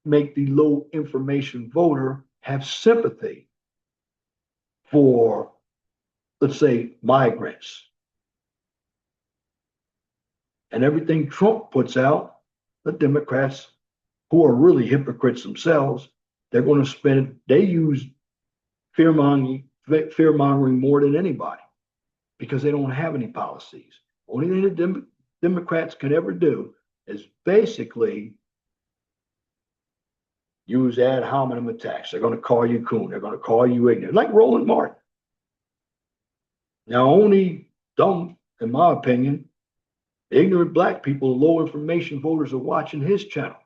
Speaker 1: make the low information voter have sympathy for, let's say, migrants. And everything Trump puts out, the Democrats, who are really hypocrites themselves, they're going to spend, they use fear mongering more than anybody because they don't have any policies. Only thing the Democrats can ever do is basically use ad hominem attacks. They're going to call you coon. They're going to call you ignorant, like Roland Martin. Now, only dumb, in my opinion, ignorant Black people, low information voters are watching his channel.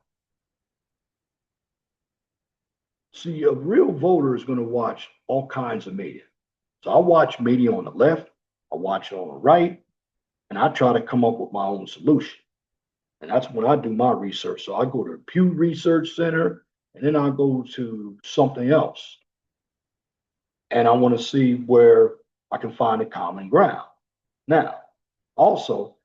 Speaker 1: See, a real voter is going to watch all kinds of media. So I watch media on the left, I watch it on the right, and I try to come up with my own solution. And that's when I do my research. So I go to the Pew Research Center, and then I go to something else. And I want to see where I can find a common ground. Now, also,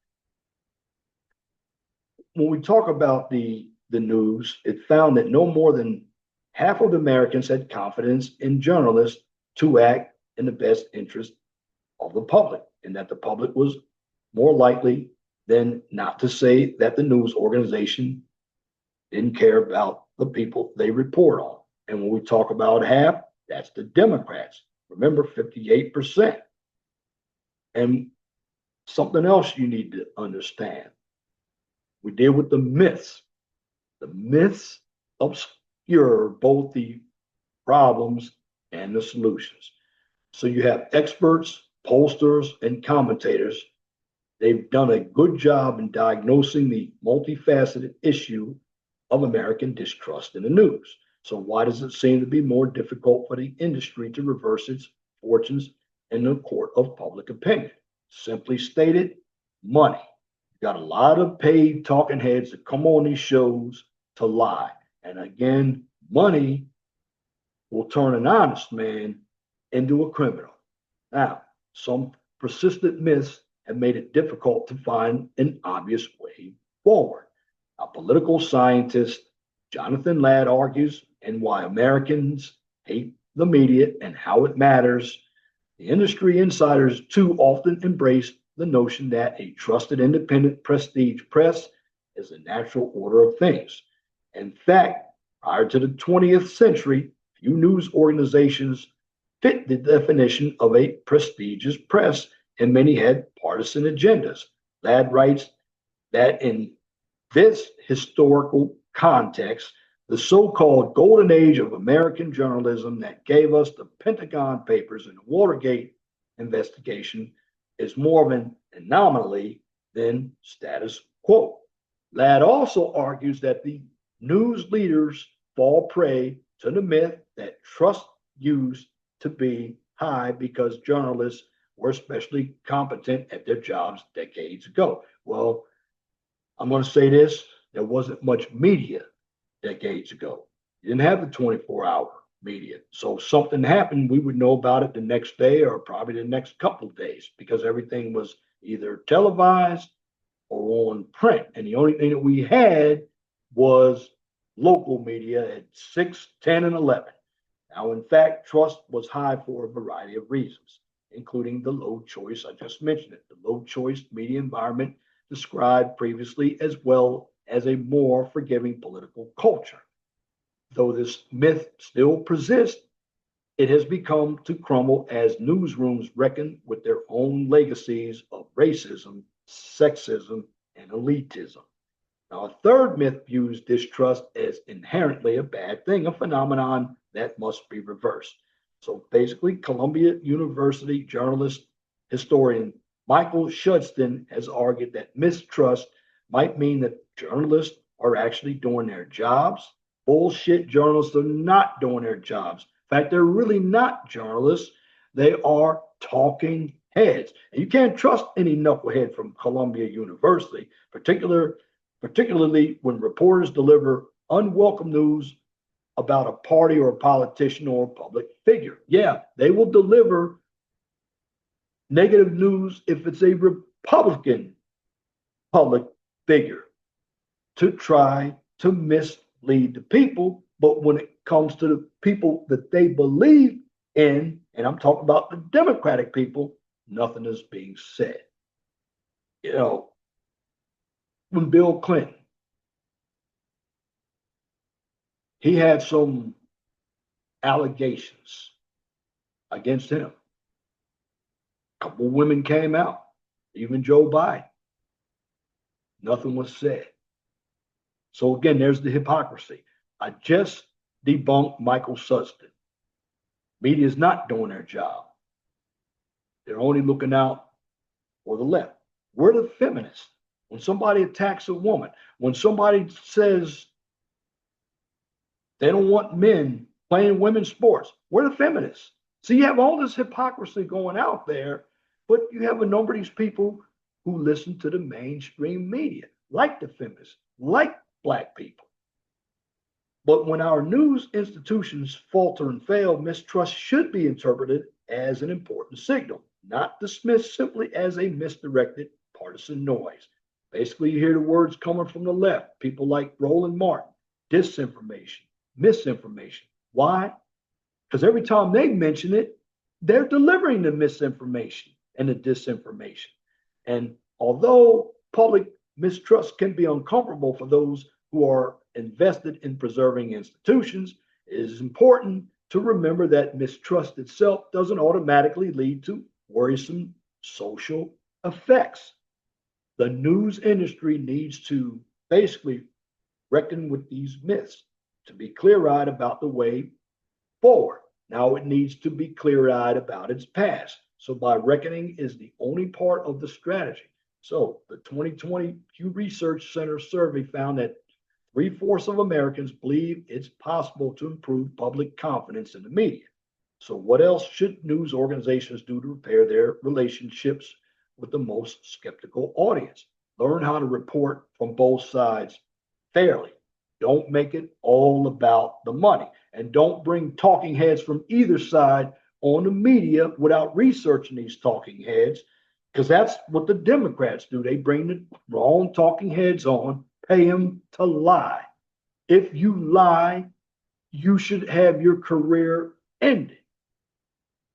Speaker 1: when we talk about the news, it found that no more than half of Americans had confidence in journalists to act in the best interest of the public, and that the public was more likely than not to say that the news organization didn't care about the people they report on. And when we talk about half, that's the Democrats. Remember, 58%. And something else you need to understand, we deal with the myths. The myths obscure both the problems and the solutions. So you have experts, pollsters, and commentators. They've done a good job in diagnosing the multifaceted issue of American distrust in the news. So why does it seem to be more difficult for the industry to reverse its fortunes in the court of public opinion? Simply stated, money. You got a lot of paid talking heads that come on these shows to lie. And again, money will turn an honest man into a criminal. Now, some persistent myths have made it difficult to find an obvious way forward. A political scientist, Jonathan Ladd, argues and why Americans hate the media and how it matters. The industry insiders too often embrace the notion that a trusted independent prestige press is the natural order of things. In fact, prior to the 20th century, few news organizations fit the definition of a prestigious press, and many had partisan agendas. Ladd writes that in this historical context, the so-called golden age of American journalism that gave us the Pentagon Papers and the Watergate investigation is more of an anomaly than status quo. Ladd also argues that the news leaders fall prey to the myth that trust used to be high because journalists were especially competent at their jobs decades ago. Well, I'm going to say this, there wasn't much media decades ago. You didn't have the 24-hour media. So if something happened, we would know about it the next day or probably the next couple of days because everything was either televised or on print. And the only thing that we had was local media at 6, 10, and 11. Now, in fact, trust was high for a variety of reasons, including the low choice, I just mentioned it, the low choice media environment described previously, as well as a more forgiving political culture. Though this myth still persists, it has become to crumble as newsrooms reckon with their own legacies of racism, sexism, and elitism. Now, a third myth views distrust as inherently a bad thing, a phenomenon that must be reversed. So basically, Columbia University journalist historian Michael Shudston has argued that mistrust might mean that journalists are actually doing their jobs. Bullshit, journalists are not doing their jobs. In fact, they're really not journalists. They are talking heads. And you can't trust any knucklehead from Columbia University, particularly when reporters deliver unwelcome news about a party or a politician or a public figure. Yeah, they will deliver negative news if it's a Republican public figure to try to mislead the people. But when it comes to the people that they believe in, and I'm talking about the Democratic people, nothing is being said. You know, when Bill Clinton, he had some allegations against him. A couple of women came out, even Joe Biden. Nothing was said. So again, there's the hypocrisy. I just debunked Michael Sudson. Media is not doing their job. They're only looking out for the left. We're the feminists. When somebody attacks a woman, when somebody says they don't want men playing women's sports, we're the feminists. So you have all this hypocrisy going out there, but you have a number of these people who listen to the mainstream media, like the feminists, like black people. But when our news institutions falter and fail, mistrust should be interpreted as an important signal, not dismissed simply as a misdirected partisan noise. Basically, you hear the words coming from the left, people like Roland Martin, disinformation, misinformation. Why? Because every time they mention it, they're delivering the misinformation and the disinformation. And although public mistrust can be uncomfortable for those who are invested in preserving institutions, it is important to remember that mistrust itself doesn't automatically lead to worrisome social effects. The news industry needs to basically reckon with these myths to be clear eyed about the way forward. Now it needs to be clear eyed about its past. So, by reckoning is the only part of the strategy. So, the 2020 Pew Research Center survey found that three-fourths of Americans believe it's possible to improve public confidence in the media. So, what else should news organizations do to repair their relationships with the most skeptical audience? Learn how to report from both sides fairly. Don't make it all about the money. And don't bring talking heads from either side on the media without researching these talking heads, because that's what the Democrats do. They bring the wrong talking heads on, pay them to lie. If you lie, you should have your career ended.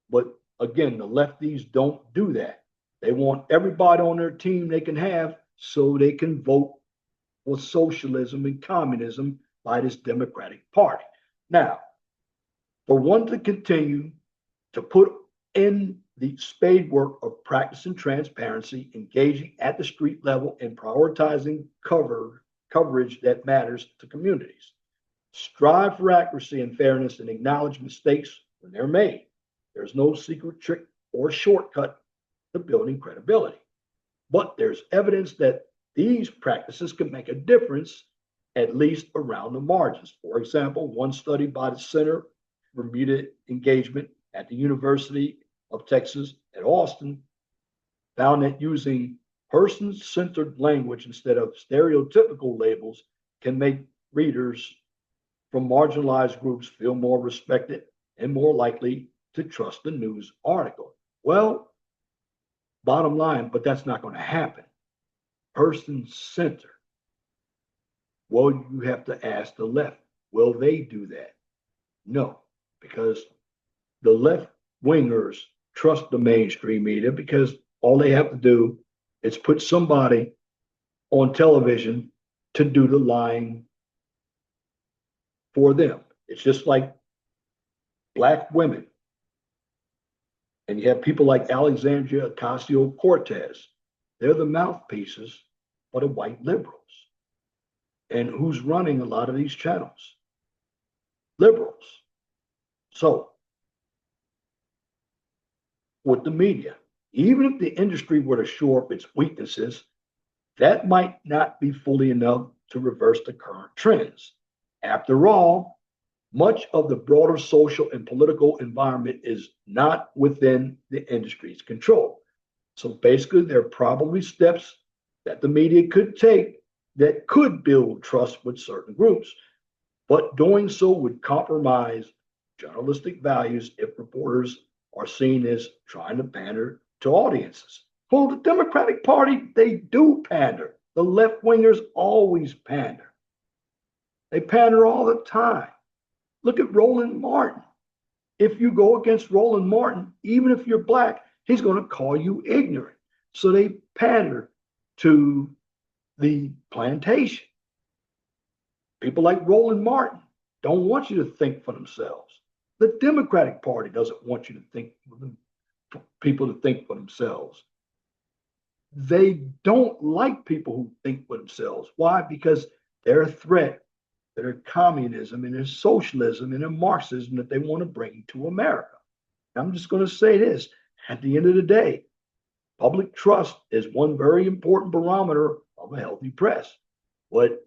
Speaker 1: But again, the lefties don't do that. They want everybody on their team they can have so they can vote for socialism and communism by this Democratic Party. Now, for one to continue to put in the spade work of practicing transparency, engaging at the street level, and prioritizing coverage that matters to communities. Strive for accuracy and fairness and acknowledge mistakes when they're made. There's no secret trick or shortcut to building credibility. But there's evidence that these practices can make a difference, at least around the margins. For example, one study by the Center for Media Engagement at the University of Texas at Austin found that using person-centered language instead of stereotypical labels can make readers from marginalized groups feel more respected and more likely to trust the news article. Well, bottom line, but that's not going to happen. Person-centered. Well, you have to ask the left, will they do that? No, because the left wingers trust the mainstream media because all they have to do is put somebody on television to do the lying for them. It's just like black women. And you have people like Alexandria Ocasio Cortez. They're the mouthpieces for the white liberals. And who's running a lot of these channels? Liberals. So, with the media, even if the industry were to shore up its weaknesses, that might not be fully enough to reverse the current trends. After all, much of the broader social and political environment is not within the industry's control. So basically, there are probably steps that the media could take that could build trust with certain groups, but doing so would compromise journalistic values if reporters are seen as trying to pander to audiences. Well, the Democratic Party, they do pander. The left wingers always pander. They pander all the time. Look at Roland Martin. If you go against Roland Martin, even if you're black, he's going to call you ignorant. So they pander to the plantation. People like Roland Martin don't want you to think for themselves. The Democratic Party doesn't want you to think for people to think for themselves. They don't like people who think for themselves. Why? Because they're a threat to their communism and their socialism and their Marxism that they want to bring to America. I'm just going to say this. At the end of the day, public trust is one very important barometer of a healthy press, but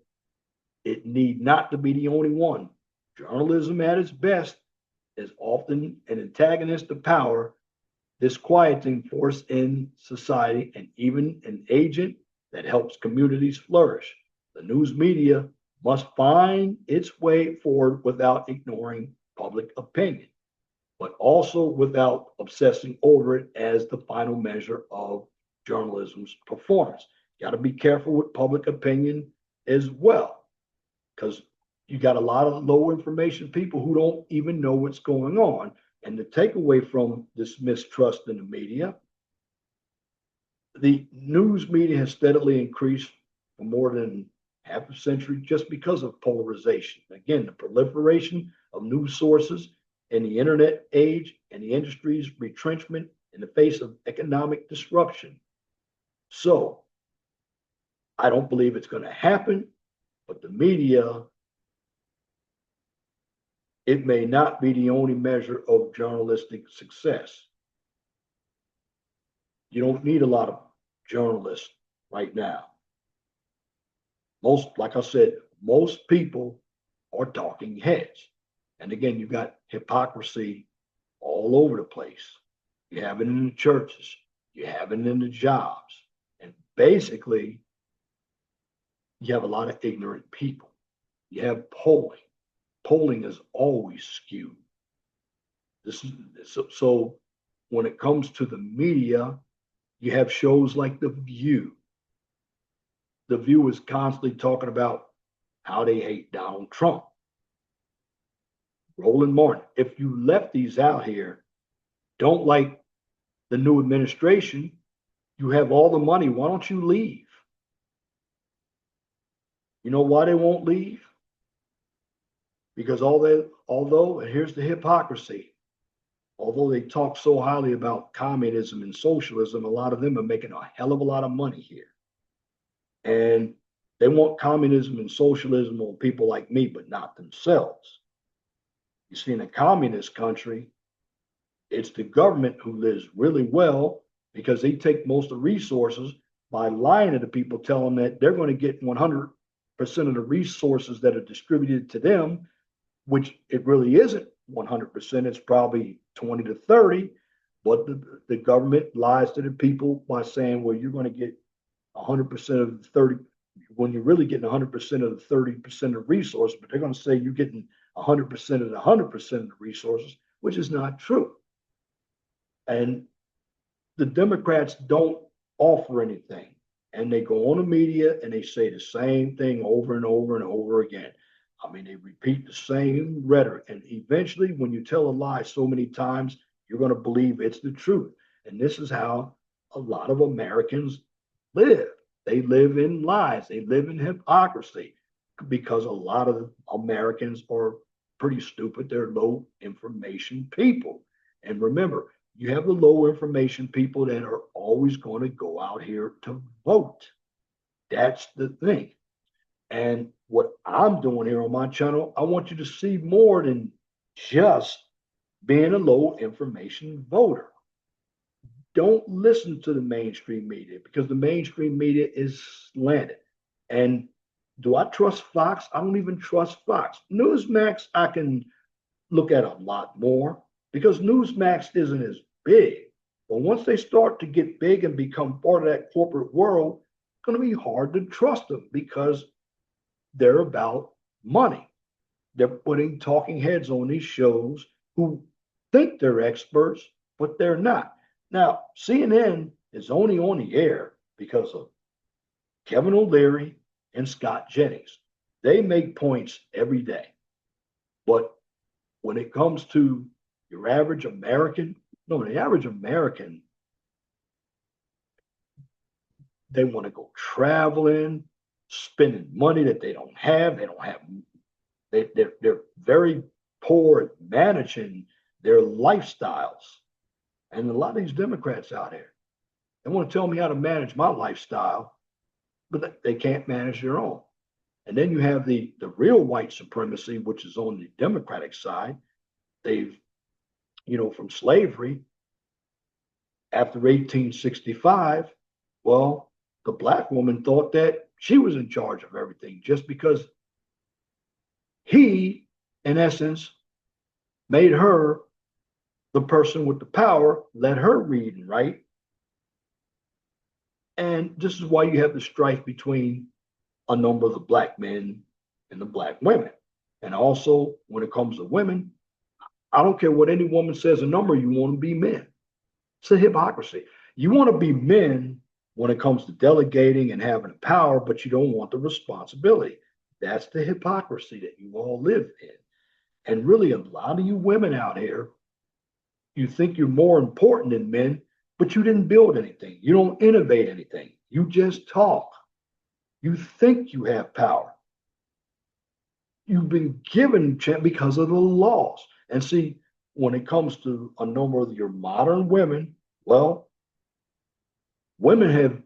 Speaker 1: it need not to be the only one. Journalism at its best is often an antagonist of power, disquieting force in society, and even an agent that helps communities flourish. The news media must find its way forward without ignoring public opinion, but also without obsessing over it as the final measure of journalism's performance. You got to be careful with public opinion as well, because you got a lot of low information people who don't even know what's going on. And the takeaway from this mistrust in the media, the news media has steadily increased for more than half a century just because of polarization. Again, the proliferation of news sources in the internet age and the industry's retrenchment in the face of economic disruption. So I don't believe it's going to happen, but the media, it may not be the only measure of journalistic success. You don't need a lot of journalists right now. Most, like I said, most people are talking heads. And again, you've got hypocrisy all over the place. You have it in the churches, you have it in the jobs. And basically, you have a lot of ignorant people. You have polling. Polling is always skewed. This is so when it comes to the media, you have shows like The View. The View is constantly talking about how they hate Donald Trump. Roland Martin. If you lefties out here don't like the new administration, you have all the money. Why don't you leave? You know why they won't leave? Because although, and here's the hypocrisy, although they talk so highly about communism and socialism, a lot of them are making a hell of a lot of money here. And they want communism and socialism on people like me, but not themselves. You see, in a communist country, it's the government who lives really well because they take most of the resources by lying to the people, telling them that they're going to get 100% of the resources that are distributed to them, which it really isn't 100%. It's probably 20 to 30. But the government lies to the people by saying, well, you're going to get 100% of the 30, when you're really getting 100% of the 30% of resources, but they're going to say you're getting 100% of the 100% of the resources, which is not true. And the Democrats don't offer anything. And they go on the media and they say the same thing over and over and over again. I mean, they repeat the same rhetoric. And eventually, when you tell a lie so many times, you're going to believe it's the truth. And this is how a lot of Americans live. They live in lies, they live in hypocrisy because a lot of Americans are pretty stupid. They're low information people. And remember, you have the low information people that are always going to go out here to vote. That's the thing. And what I'm doing here on my channel, I want you to see more than just being a low information voter. Don't listen to the mainstream media because the mainstream media is slanted. And do I trust Fox? I don't even trust Fox. Newsmax, I can look at a lot more because Newsmax isn't as big. But once they start to get big and become part of that corporate world, it's going to be hard to trust them because they're about money. They're putting talking heads on these shows who think they're experts, but they're not. Now, CNN is only on the air because of Kevin O'Leary and Scott Jennings. They make points every day. But when it comes to your average American, no, the average American, they want to go traveling, spending money that they don't have. They don't have, they're very poor at managing their lifestyles. And a lot of these Democrats out there, they want to tell me how to manage my lifestyle, but they can't manage their own. And then you have the real white supremacy, which is on the Democratic side. They've, from slavery after 1865, well, the black woman thought that she was in charge of everything just because he, in essence, made her the person with the power, let her read and write. And this is why you have the strife between a number of the black men and the black women. And also, when it comes to women, I don't care what any woman says a number, you want to be men. It's a hypocrisy. You want to be men when it comes to delegating and having power, but you don't want the responsibility. That's the hypocrisy that you all live in. And really, a lot of you women out here, you think you're more important than men, but you didn't build anything. You don't innovate anything. You just talk. You think you have power. You've been given because of the laws. And see, when it comes to a number of your modern women, well, women have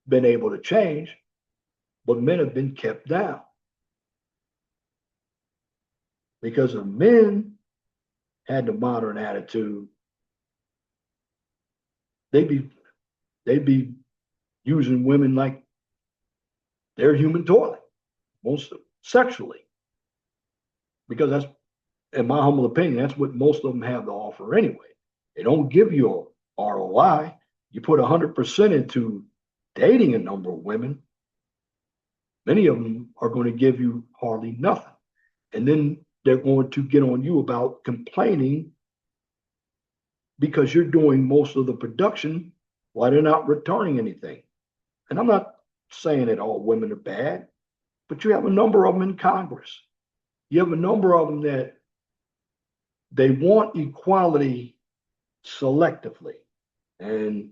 Speaker 1: been able to change, but men have been kept down. Because if men had the modern attitude, they'd be they'd be using women like they're human toilet, most of them, sexually. Because that's, in my humble opinion, that's what most of them have to offer anyway. They don't give you a ROI. You put 100% into dating a number of women, many of them are going to give you hardly nothing. And then they're going to get on you about complaining because you're doing most of the production while they're not returning anything. And I'm not saying that all women are bad, but you have a number of them in Congress. You have a number of them that they want equality selectively. And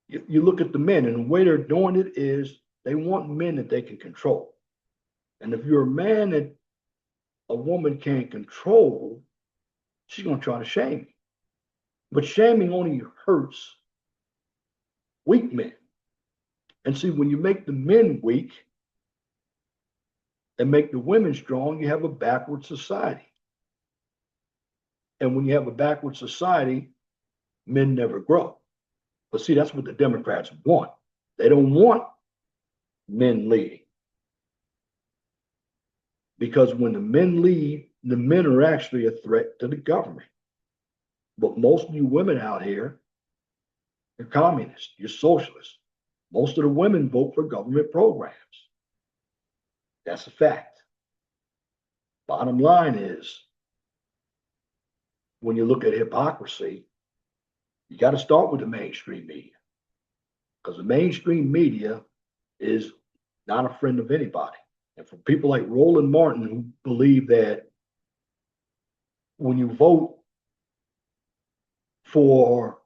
Speaker 1: you look at the men, and the way they're doing it is they want men that they can control. And if you're a man that a woman can't control, she's going to try to shame you. But shaming only hurts weak men. And see, when you make the men weak and make the women strong, you have a backward society. And when you have a backward society, men never grow. But see, that's what the Democrats want. They don't want men leading. Because when the men lead, the men are actually a threat to the government. But most of you women out here, you're communists, you're socialists. Most of the women vote for government programs. That's a fact. Bottom line is, when you look at hypocrisy, you got to start with the mainstream media. Because the mainstream media is not a friend of anybody. And for people like Roland Martin, who believe that when you vote for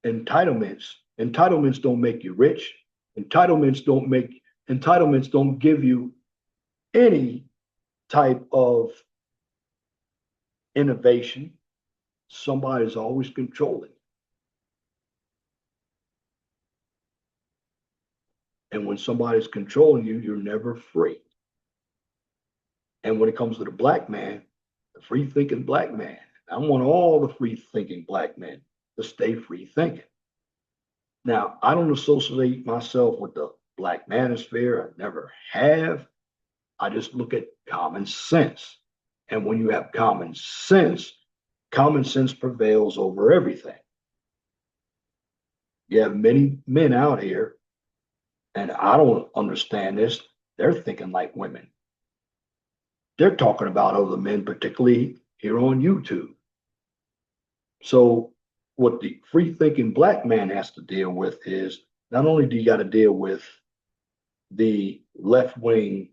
Speaker 1: entitlements, entitlements don't make you rich. Entitlements don't give you any type of innovation. Somebody's always controlling. And when somebody's controlling you, you're never free. And when it comes to the black man, the free thinking black man, I want all the free thinking black men to stay free thinking. Now, I don't associate myself with the black manosphere. I never have. I just look at common sense. And when you have common sense prevails over everything. You have many men out here, and I don't understand this. They're thinking like women. They're talking about other men, particularly here on YouTube. So what the free thinking black man has to deal with is not only do you got to deal with the left wing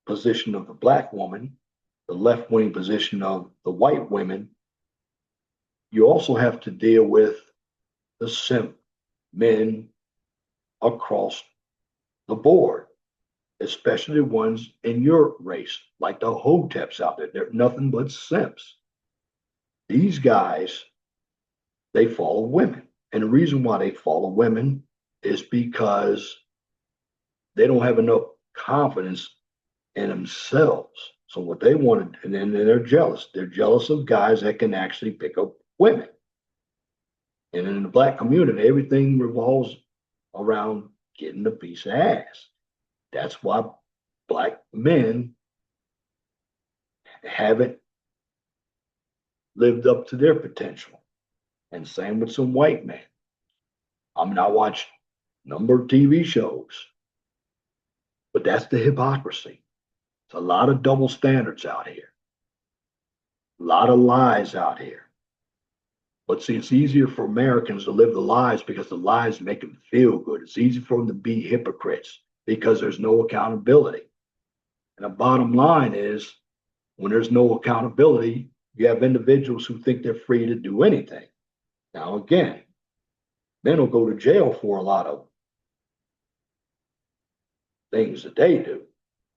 Speaker 1: position of the black woman, the left wing position of the white women, you also have to deal with the simp men across the board, especially the ones in your race, like the hoteps out there. They're nothing but simps. These guys, they follow women. And the reason why they follow women is because they don't have enough confidence in themselves. So what they want, and then they're jealous. They're jealous of guys that can actually pick up women. And in the black community, everything revolves around getting a piece of ass. That's why black men haven't lived up to their potential. And same with some white men. I mean, I watch a number of TV shows, but that's the hypocrisy. It's a lot of double standards out here, a lot of lies out here. But see, it's easier for Americans to live the lies because the lies make them feel good. It's easy for them to be hypocrites because there's no accountability. And the bottom line is when there's no accountability, you have individuals who think they're free to do anything. Now, again, men will go to jail for a lot of things that they do.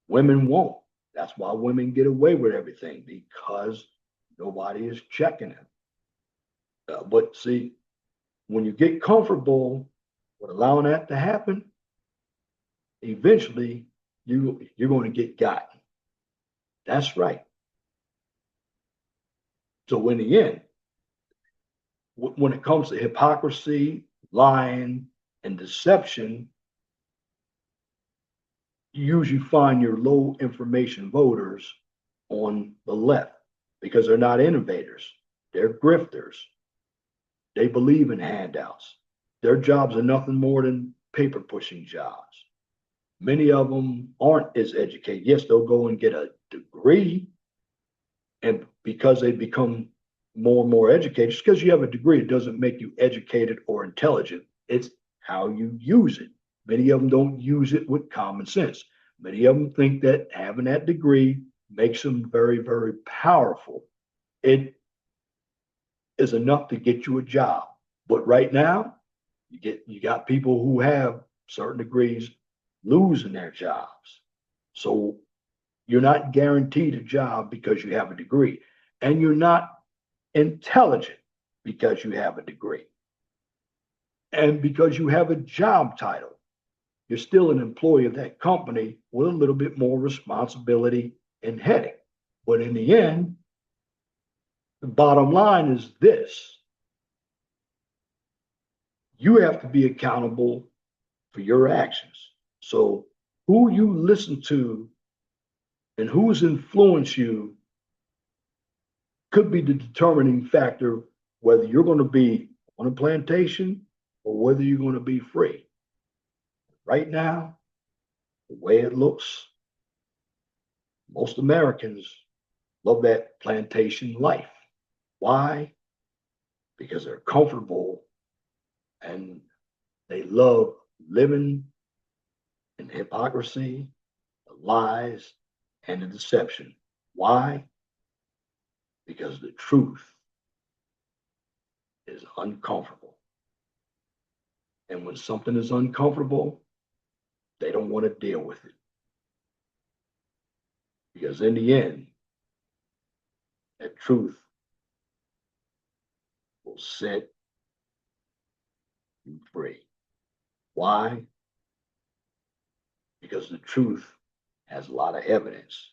Speaker 1: Women won't. That's why women get away with everything because nobody is checking them. But see, when you get comfortable with allowing that to happen, eventually you're going to get gotten. That's right. So in the end, when it comes to hypocrisy, lying, and deception, you usually find your low information voters on the left because they're not innovators. They're grifters. They believe in handouts. Their jobs are nothing more than paper pushing jobs. Many of them aren't as educated. Yes, they'll go and get a degree, and because they become more and more educated, just because you have a degree, it doesn't make you educated or intelligent. It's how you use it. Many of them don't use it with common sense. Many of them think that having that degree makes them very, very powerful. It is enough to get you a job. But right now, you got people who have certain degrees losing their jobs. So you're not guaranteed a job because you have a degree, and you're not intelligent because you have a degree. And because you have a job title, you're still an employee of that company with a little bit more responsibility and headache. But in the end, the bottom line is this: you have to be accountable for your actions. So, who you listen to and who's influenced you could be the determining factor whether you're going to be on a plantation or whether you're going to be free. Right now, the way it looks, most Americans love that plantation life. Why? Because they're comfortable and they love living in hypocrisy, the lies, and the deception. Why? Because the truth is uncomfortable. And when something is uncomfortable, they don't want to deal with it. Because in the end, that truth will set you free. Why? Because the truth has a lot of evidence.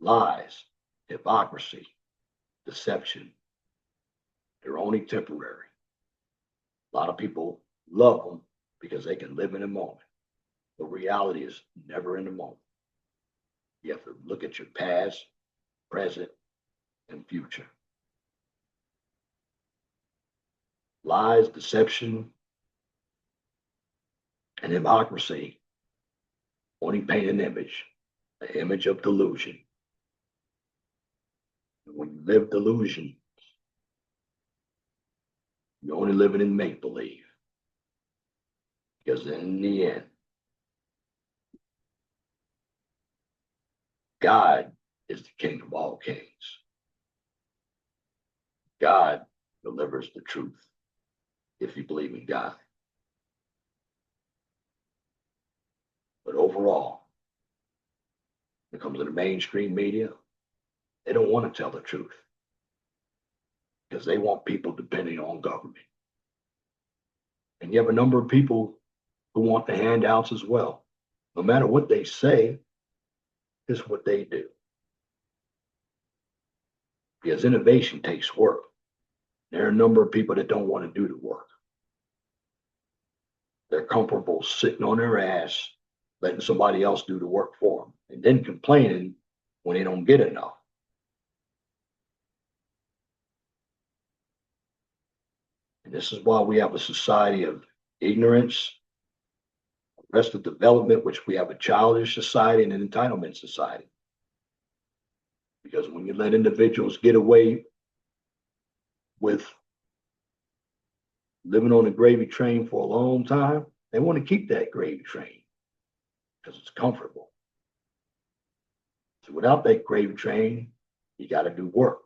Speaker 1: Lies, hypocrisy, deception, they're only temporary. A lot of people love them because they can live in a moment. But reality is never in the moment. You have to look at your past, present, and future. Lies, deception, and hypocrisy only paint an image of delusion. And when you live delusion, you're only living in make believe. Because in the end, God is the King of all kings. God delivers the truth if you believe in God. But overall, when it comes to the mainstream media, they don't want to tell the truth because they want people depending on government. And you have a number of people who want the handouts as well. No matter what they say, is what they do. Because innovation takes work. There are a number of people that don't want to do the work. They're comfortable sitting on their ass, letting somebody else do the work for them, and then complaining when they don't get enough. And this is why we have a society of ignorance, arrested development, which we have a childish society and an entitlement society. Because when you let individuals get away with living on a gravy train for a long time, they want to keep that gravy train because it's comfortable. So without that gravy train, you got to do work.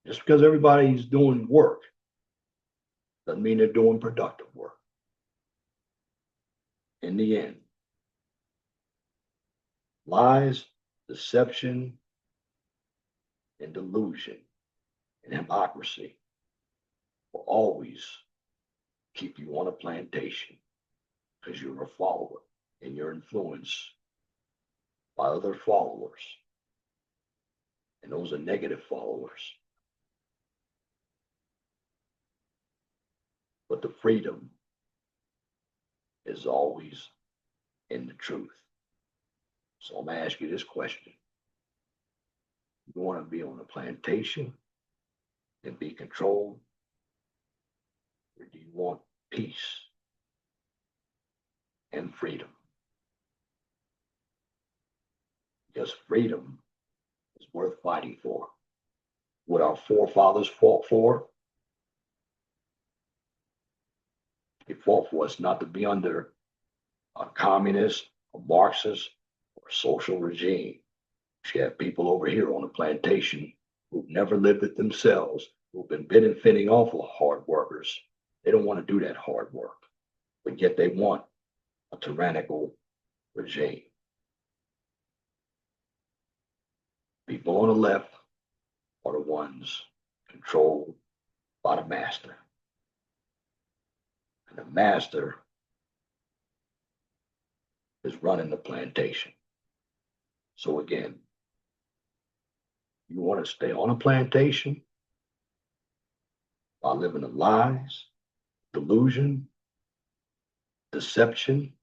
Speaker 1: Just because everybody's doing work doesn't mean they're doing productive work. In the end, lies, deception, and delusion and hypocrisy will always keep you on a plantation because you're a follower and you're influenced by other followers. And those are negative followers. But the freedom is always in the truth. So I'm going to ask you this question. You want to be on a plantation and be controlled? Or do you want peace and freedom? Because freedom is worth fighting for. What our forefathers fought for, they fought for us not to be under a communist, a Marxist, or social regime. You have people over here on the plantation who've never lived it themselves, who've been benefiting off of hard workers. They don't want to do that hard work, but yet they want a tyrannical regime. People on the left are the ones controlled by the master. And the master is running the plantation. So again, you want to stay on a plantation by living in lies, delusion, deception,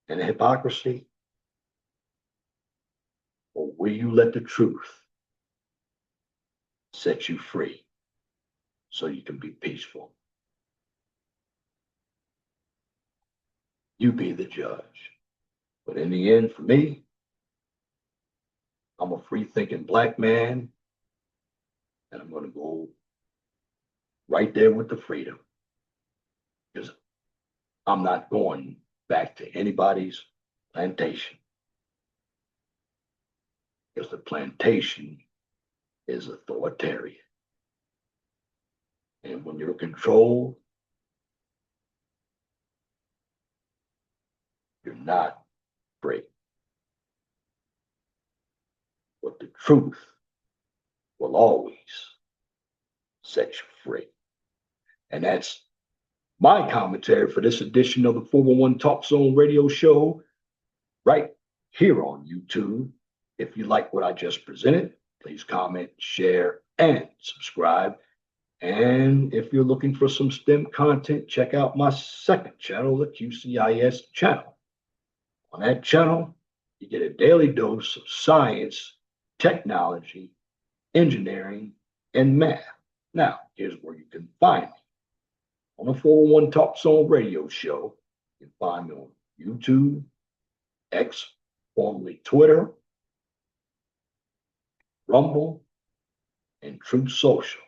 Speaker 1: and hypocrisy? Or will you let the truth set you free so you can be peaceful? You be the judge. But in the end, for me, I'm a free thinking Black man, and I'm going to go right there with the freedom because I'm not going back to anybody's plantation because the plantation is authoritarian. And when you're controlled, you're not free. But the truth will always set you free. And that's my commentary for this edition of the 411 Talk Zone radio show right here on YouTube. If you like what I just presented, please comment, share, and subscribe. And if you're looking for some STEM content, check out my second channel, the QCIS channel. On that channel, you get a daily dose of science, technology, engineering, and math. Now, here's where you can find me. On the 401 Talk Zone radio show, you can find me on YouTube, X, formerly Twitter, Rumble, and Truth Social.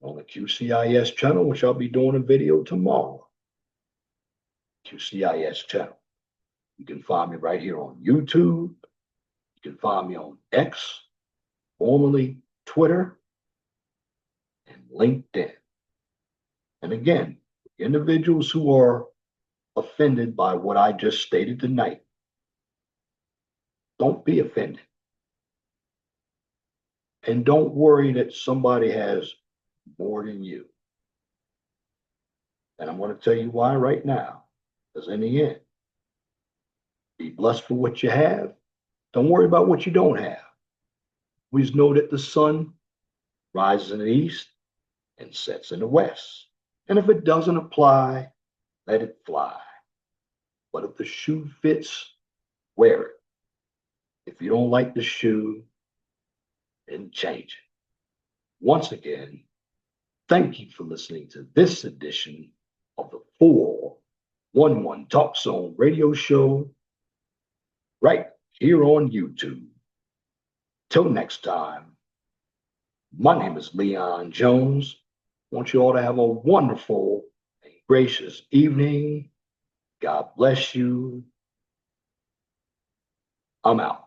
Speaker 1: On the QCIS channel, which I'll be doing a video tomorrow. QCIS channel. You can find me right here on YouTube. You can find me on X, formerly Twitter, and LinkedIn. And again, individuals who are offended by what I just stated tonight, don't be offended. And don't worry that somebody has more than you. And I'm going to tell you why right now. Because in the end, be blessed for what you have. Don't worry about what you don't have. We know that the sun rises in the east and sets in the west. And if it doesn't apply, let it fly. But if the shoe fits, wear it. If you don't like the shoe, then change it. Once again, Thank you for listening to this edition of the 411 Talk Zone radio show right here on YouTube. Till next time, my name is Leon Jones. I want you all to have a wonderful and gracious evening. God bless you. I'm out.